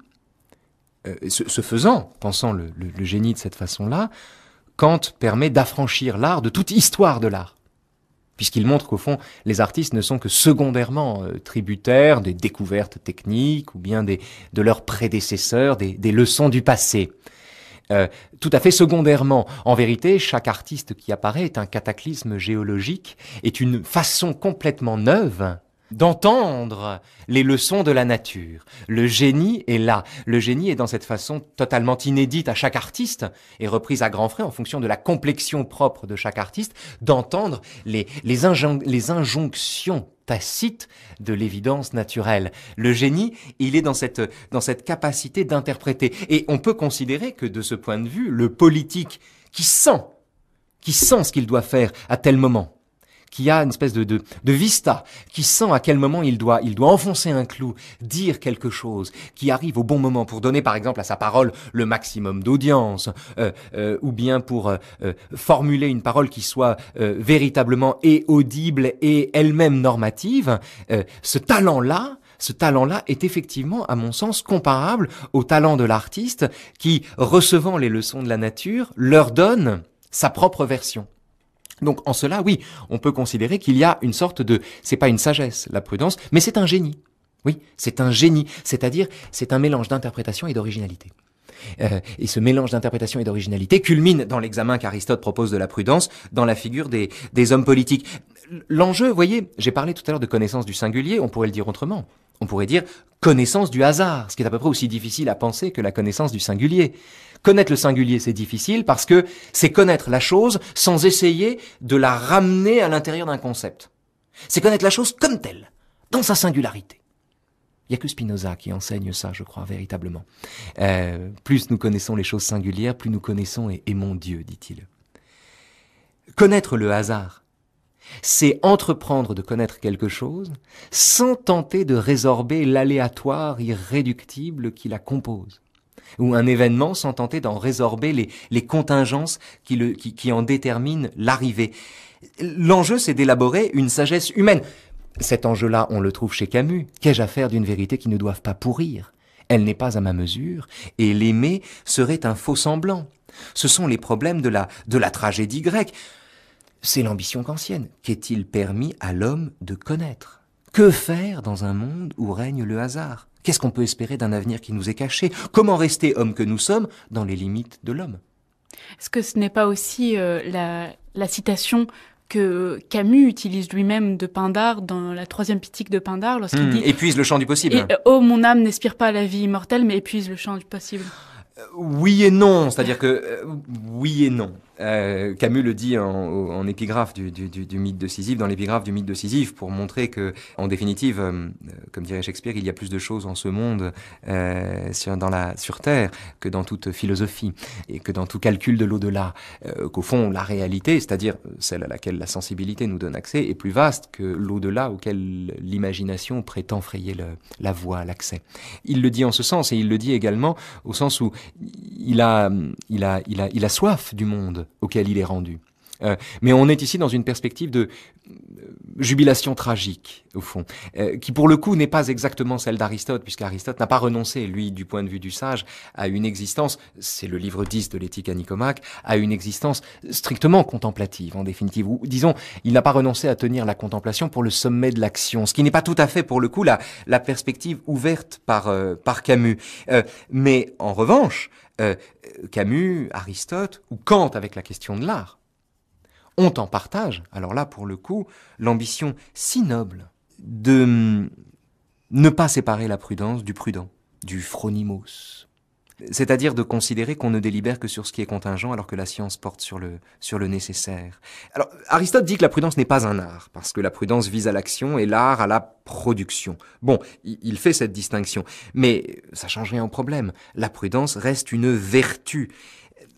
ce faisant, pensant le génie de cette façon-là, Kant permet d'affranchir l'art de toute histoire de l'art. Puisqu'il montre qu'au fond, les artistes ne sont que secondairement tributaires des découvertes techniques ou bien de leurs prédécesseurs, des leçons du passé. Tout à fait secondairement. En vérité, chaque artiste qui apparaît est un cataclysme géologique, est une façon complètement neuve d'entendre les leçons de la nature. Le génie est là. Le génie est dans cette façon totalement inédite à chaque artiste et reprise à grands frais en fonction de la complexion propre de chaque artiste, d'entendre les injonctions tacites de l'évidence naturelle. Le génie, il est dans cette capacité d'interpréter. Et on peut considérer que de ce point de vue, le politique qui sent ce qu'il doit faire à tel moment, qui a une espèce de vista, qui sent à quel moment il doit enfoncer un clou, dire quelque chose, qui arrive au bon moment pour donner par exemple à sa parole le maximum d'audience, ou bien pour formuler une parole qui soit véritablement et audible et elle-même normative, ce talent-là est effectivement, à mon sens, comparable au talent de l'artiste qui, recevant les leçons de la nature, leur donne sa propre version. Donc, en cela, oui, on peut considérer qu'il y a une sorte c'est pas une sagesse, la prudence, mais c'est un génie. Oui, c'est un génie, c'est-à-dire, c'est un mélange d'interprétation et d'originalité. Et ce mélange d'interprétation et d'originalité culmine dans l'examen qu'Aristote propose de la prudence dans la figure des hommes politiques. L'enjeu, vous voyez, j'ai parlé tout à l'heure de connaissance du singulier, on pourrait le dire autrement. On pourrait dire connaissance du hasard, ce qui est à peu près aussi difficile à penser que la connaissance du singulier. Connaître le singulier, c'est difficile parce que c'est connaître la chose sans essayer de la ramener à l'intérieur d'un concept. C'est connaître la chose comme telle, dans sa singularité. Il Il n'y a que Spinoza qui enseigne ça, je crois, véritablement. Plus nous connaissons les choses singulières, plus nous connaissons et aimons Dieu, dit-il. Connaître le hasard, c'est entreprendre de connaître quelque chose sans tenter de résorber l'aléatoire irréductible qui la compose. Ou un événement sans tenter d'en résorber les contingences qui en déterminent l'arrivée. L'enjeu, c'est d'élaborer une sagesse humaine. Cet enjeu-là, on le trouve chez Camus. Qu'ai-je à faire d'une vérité qui ne doive pas pourrir? Elle n'est pas à ma mesure, et l'aimer serait un faux semblant. Ce sont les problèmes de la tragédie grecque. C'est l'ambition kantienne. Qu'est-il permis à l'homme de connaître? Que faire dans un monde où règne le hasard? Qu'est-ce qu'on peut espérer d'un avenir qui nous est caché? Comment rester homme que nous sommes dans les limites de l'homme? Est-ce que ce n'est pas aussi la citation que Camus utilise lui-même de Pindare dans la 3e Pythie de Pindare lorsqu'il dit épuise le champ du possible. Oh, mon âme n'aspire pas à la vie immortelle, mais épuise le champ du possible. Oui et non, c'est-à-dire que oui et non. Camus le dit en épigraphe du mythe de Sisyphe, dans l'épigraphe du mythe de Sisyphe, pour montrer que, en définitive, comme dirait Shakespeare, il y a plus de choses en ce monde sur Terre que dans toute philosophie et que dans tout calcul de l'au-delà. Qu'au fond, la réalité, c'est-à-dire celle à laquelle la sensibilité nous donne accès, est plus vaste que l'au-delà auquel l'imagination prétend frayer la voie, l'accès. Il le dit en ce sens, et il le dit également au sens où il a soif du monde auquel il est rendu. Mais on est ici dans une perspective de jubilation tragique, au fond, qui pour le coup n'est pas exactement celle d'Aristote, puisqu'Aristote n'a pas renoncé, lui, du point de vue du sage, à une existence, c'est le livre 10 de l'éthique à Nicomaque, à une existence strictement contemplative, en définitive. Ou, disons, il n'a pas renoncé à tenir la contemplation pour le sommet de l'action, ce qui n'est pas tout à fait, pour le coup, la perspective ouverte par Camus. Mais en revanche, Camus, Aristote, ou Kant avec la question de l'art, ont en partage, alors là, pour le coup, l'ambition si noble de ne pas séparer la prudence du prudent, du phronimos. C'est-à-dire de considérer qu'on ne délibère que sur ce qui est contingent alors que la science porte sur le nécessaire. Alors, Aristote dit que la prudence n'est pas un art, parce que la prudence vise à l'action et l'art à la production. Bon, il fait cette distinction, mais ça change rien au problème. La prudence reste une vertu.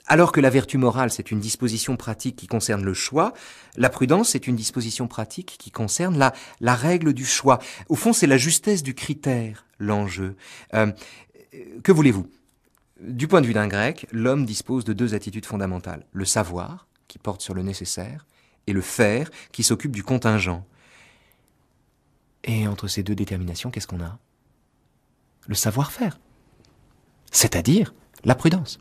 Alors que la vertu morale, c'est une disposition pratique qui concerne le choix, la prudence, c'est une disposition pratique qui concerne la règle du choix. Au fond, c'est la justesse du critère, l'enjeu. Que voulez-vous? Du point de vue d'un grec, l'homme dispose de 2 attitudes fondamentales. Le savoir, qui porte sur le nécessaire, et le faire, qui s'occupe du contingent. Et entre ces 2 déterminations, qu'est-ce qu'on a? Le savoir-faire, c'est-à-dire la prudence.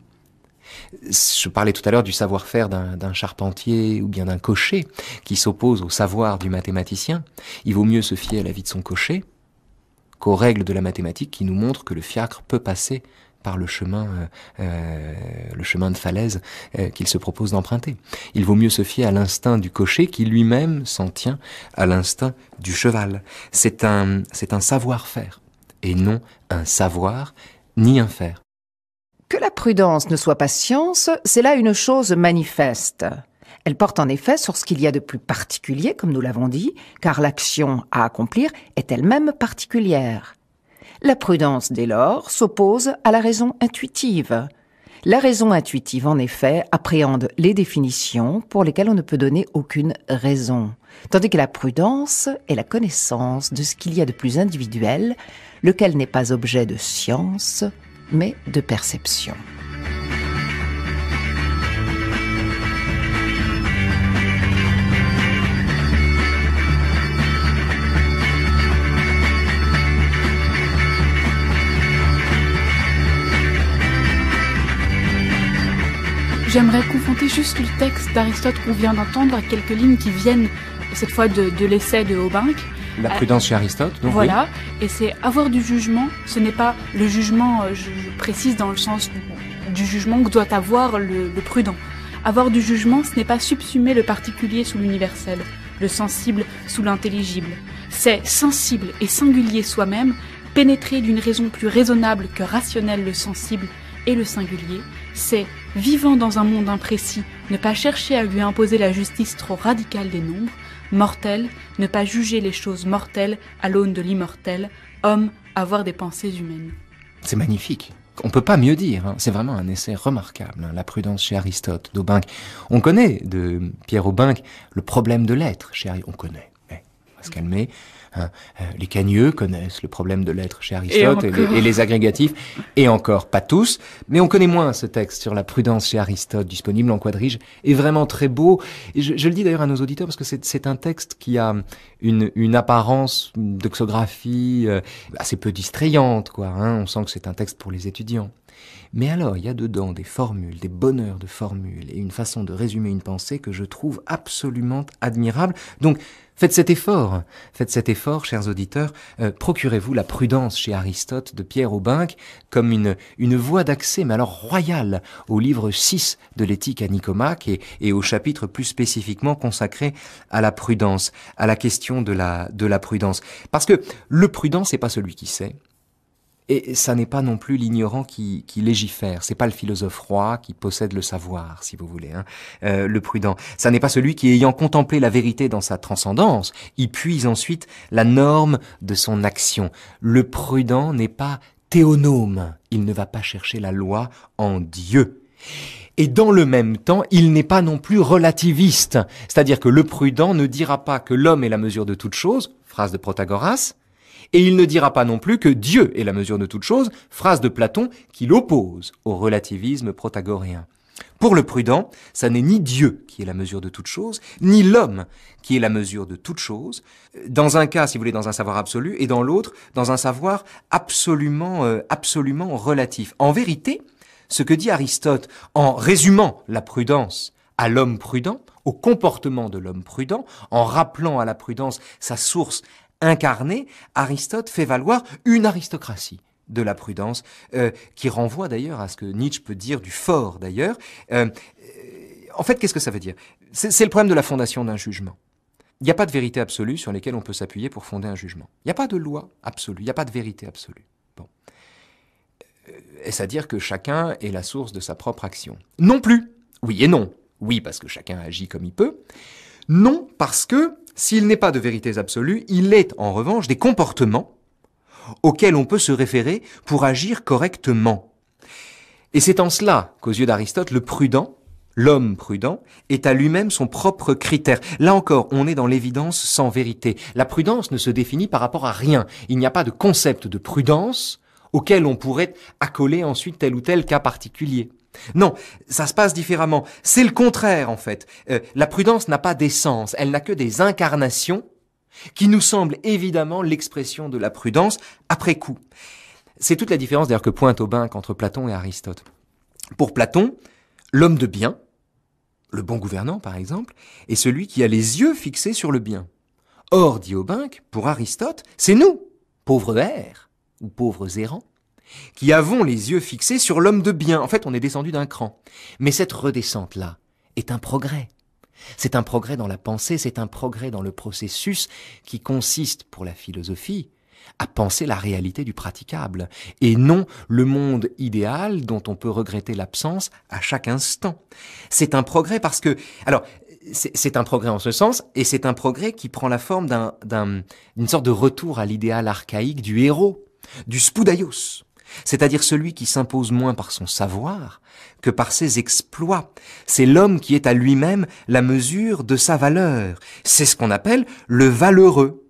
Je parlais tout à l'heure du savoir-faire d'un charpentier ou bien d'un cocher qui s'oppose au savoir du mathématicien. Il vaut mieux se fier à la vie de son cocher qu'aux règles de la mathématique qui nous montrent que le fiacre peut passer par le chemin de falaise qu'il se propose d'emprunter. Il vaut mieux se fier à l'instinct du cocher qui lui-même s'en tient à l'instinct du cheval. C'est un savoir-faire et non un savoir ni un faire. Que la prudence ne soit pas science, c'est là une chose manifeste. Elle porte en effet sur ce qu'il y a de plus particulier, comme nous l'avons dit, car l'action à accomplir est elle-même particulière. La prudence, dès lors, s'oppose à la raison intuitive. La raison intuitive, en effet, appréhende les définitions pour lesquelles on ne peut donner aucune raison, tandis que la prudence est la connaissance de ce qu'il y a de plus individuel, lequel n'est pas objet de science, mais de perception. J'aimerais confronter juste le texte d'Aristote qu'on vient d'entendre à quelques lignes qui viennent, cette fois, de l'essai de Aubinck. La prudence chez Aristote, donc voilà, oui. Et c'est avoir du jugement, ce n'est pas le jugement, je précise dans le sens du jugement que doit avoir le prudent. Avoir du jugement, ce n'est pas subsumer le particulier sous l'universel, le sensible sous l'intelligible. C'est sensible et singulier soi-même, pénétrer d'une raison plus raisonnable que rationnelle le sensible et le singulier, c'est, vivant dans un monde imprécis, ne pas chercher à lui imposer la justice trop radicale des nombres, mortel, ne pas juger les choses mortelles à l'aune de l'immortel, homme, avoir des pensées humaines. C'est magnifique. On peut pas mieux dire, hein. C'est vraiment un essai remarquable, hein. La prudence chez Aristote, d'Aubinck. On connaît, de Pierre Aubinck, le problème de l'être chez Aristote. On connaît, mais on va se calmer. Hein. Les cagneux connaissent le problème de l'être chez Aristote et les agrégatifs, et encore pas tous. Mais on connaît moins ce texte sur la prudence chez Aristote, disponible en quadrige, est vraiment très beau. Et je le dis d'ailleurs à nos auditeurs parce que c'est un texte qui a une apparence d'oxographie assez peu distrayante, quoi. Hein. On sent que c'est un texte pour les étudiants. Mais alors, il y a dedans des formules, des bonheurs de formules et une façon de résumer une pensée que je trouve absolument admirable. Donc, faites cet effort, chers auditeurs. Procurez-vous la prudence chez Aristote de Pierre Aubinck comme une voie d'accès, mais alors royale, au livre 6 de l'éthique à Nicomaque et au chapitre plus spécifiquement consacré à la prudence, à la question de la prudence. Parce que le prudent, c'est pas celui qui sait. Et ça n'est pas non plus l'ignorant qui légifère. C'est pas le philosophe roi qui possède le savoir, si vous voulez. Hein. Le prudent, ça n'est pas celui qui, ayant contemplé la vérité dans sa transcendance, y puise ensuite la norme de son action. Le prudent n'est pas théonome. Il ne va pas chercher la loi en Dieu. Et dans le même temps, il n'est pas non plus relativiste. C'est-à-dire que le prudent ne dira pas que l'homme est la mesure de toute chose, phrase de Protagoras, et il ne dira pas non plus que Dieu est la mesure de toute chose, phrase de Platon qui l'oppose au relativisme protagoréen. Pour le prudent, ça n'est ni Dieu qui est la mesure de toute chose, ni l'homme qui est la mesure de toute chose. Dans un cas, si vous voulez, dans un savoir absolu, et dans l'autre, dans un savoir absolument relatif. En vérité, ce que dit Aristote en résumant la prudence à l'homme prudent, au comportement de l'homme prudent, en rappelant à la prudence sa source incarné, Aristote fait valoir une aristocratie de la prudence, qui renvoie d'ailleurs à ce que Nietzsche peut dire du fort d'ailleurs. En fait, qu'est-ce que ça veut dire ? C'est le problème de la fondation d'un jugement. Il n'y a pas de vérité absolue sur lesquelles on peut s'appuyer pour fonder un jugement. Il n'y a pas de loi absolue, il n'y a pas de vérité absolue. Bon. Est-ce à dire que chacun est la source de sa propre action ? Non plus. Oui et non. Oui, parce que chacun agit comme il peut. Non, parce que s'il n'est pas de vérités absolues, il est en revanche des comportements auxquels on peut se référer pour agir correctement. Et c'est en cela qu'aux yeux d'Aristote, le prudent, l'homme prudent, est à lui-même son propre critère. Là encore, on est dans l'évidence sans vérité. La prudence ne se définit par rapport à rien. Il n'y a pas de concept de prudence auquel on pourrait accoler ensuite tel ou tel cas particulier. Non, ça se passe différemment. C'est le contraire, en fait. La prudence n'a pas d'essence, elle n'a que des incarnations qui nous semblent évidemment l'expression de la prudence après coup. C'est toute la différence d'ailleurs que pointe Aubinck entre Platon et Aristote. Pour Platon, l'homme de bien, le bon gouvernant par exemple, est celui qui a les yeux fixés sur le bien. Or, dit Aubinck, pour Aristote, c'est nous, pauvres hères ou pauvres errants, qui avons les yeux fixés sur l'homme de bien. En fait, on est descendu d'un cran. Mais cette redescente-là est un progrès. C'est un progrès dans la pensée, c'est un progrès dans le processus qui consiste, pour la philosophie, à penser la réalité du praticable, et non le monde idéal dont on peut regretter l'absence à chaque instant. C'est un progrès parce que... Alors, c'est un progrès en ce sens, et c'est un progrès qui prend la forme d'une sorte de retour à l'idéal archaïque du héros, du spoudaios. C'est-à-dire celui qui s'impose moins par son savoir que par ses exploits. C'est l'homme qui est à lui-même la mesure de sa valeur. C'est ce qu'on appelle le valeureux.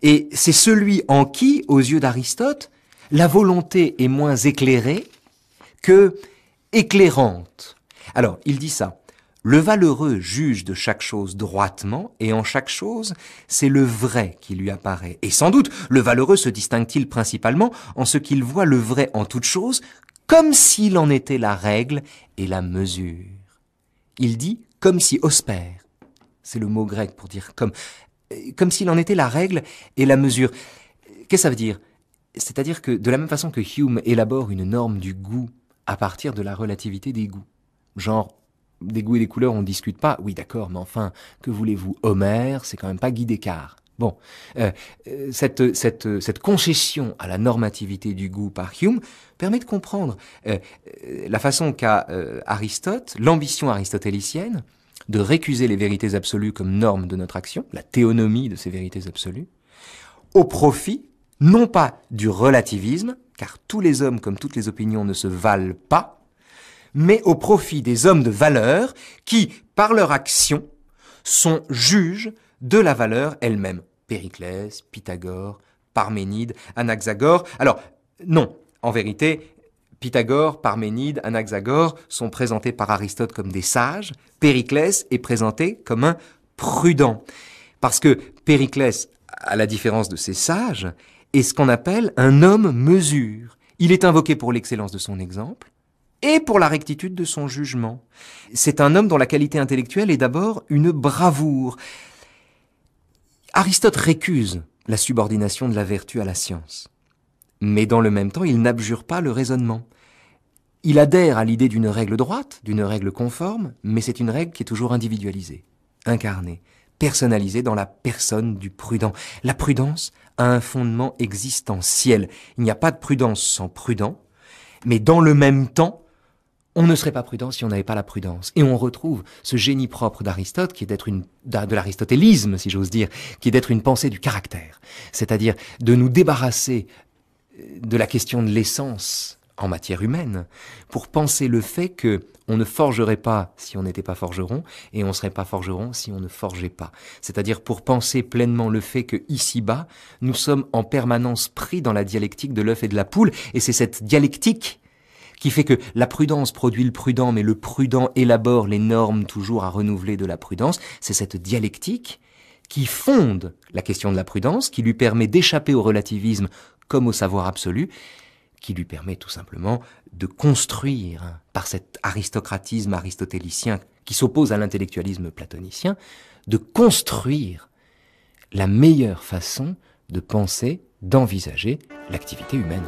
Et c'est celui en qui, aux yeux d'Aristote, la volonté est moins éclairée que éclairante. Alors, il dit ça. Le valeureux juge de chaque chose droitement, et en chaque chose, c'est le vrai qui lui apparaît. Et sans doute, le valeureux se distingue-t-il principalement en ce qu'il voit le vrai en toute chose, comme s'il en était la règle et la mesure. Il dit « comme si osper », c'est le mot grec pour dire « comme s'il en était la règle et la mesure ». Qu'est-ce que ça veut dire ? C'est-à-dire que de la même façon que Hume élabore une norme du goût à partir de la relativité des goûts, genre des goûts et des couleurs, on ne discute pas. Oui, d'accord, mais enfin, que voulez-vous, Homère, c'est quand même pas Guy Descartes. Bon, cette concession à la normativité du goût par Hume permet de comprendre la façon qu'a Aristote, l'ambition aristotélicienne, de récuser les vérités absolues comme norme de notre action, la théonomie de ces vérités absolues, au profit non pas du relativisme, car tous les hommes comme toutes les opinions ne se valent pas, mais au profit des hommes de valeur qui, par leur action, sont juges de la valeur elle-même. Périclès, Pythagore, Parménide, Anaxagore. Alors, non, en vérité, Pythagore, Parménide, Anaxagore sont présentés par Aristote comme des sages. Périclès est présenté comme un prudent. Parce que Périclès, à la différence de ces sages, est ce qu'on appelle un homme mesure. Il est invoqué pour l'excellence de son exemple et pour la rectitude de son jugement. C'est un homme dont la qualité intellectuelle est d'abord une bravoure. Aristote récuse la subordination de la vertu à la science. Mais dans le même temps, il n'abjure pas le raisonnement. Il adhère à l'idée d'une règle droite, d'une règle conforme, mais c'est une règle qui est toujours individualisée, incarnée, personnalisée dans la personne du prudent. La prudence a un fondement existentiel. Il n'y a pas de prudence sans prudent, mais dans le même temps, on ne serait pas prudent si on n'avait pas la prudence. Et on retrouve ce génie propre d'Aristote, qui est d'être de l'aristotélisme, si j'ose dire, qui est d'être une pensée du caractère. C'est-à-dire de nous débarrasser de la question de l'essence en matière humaine, pour penser le fait que on ne forgerait pas si on n'était pas forgeron, et on ne serait pas forgeron si on ne forgeait pas. C'est-à-dire pour penser pleinement le fait que ici-bas, nous sommes en permanence pris dans la dialectique de l'œuf et de la poule, et c'est cette dialectique qui fait que la prudence produit le prudent, mais le prudent élabore les normes toujours à renouveler de la prudence. C'est cette dialectique qui fonde la question de la prudence, qui lui permet d'échapper au relativisme comme au savoir absolu, qui lui permet tout simplement de construire, par cet aristocratisme aristotélicien qui s'oppose à l'intellectualisme platonicien, de construire la meilleure façon de penser, d'envisager l'activité humaine.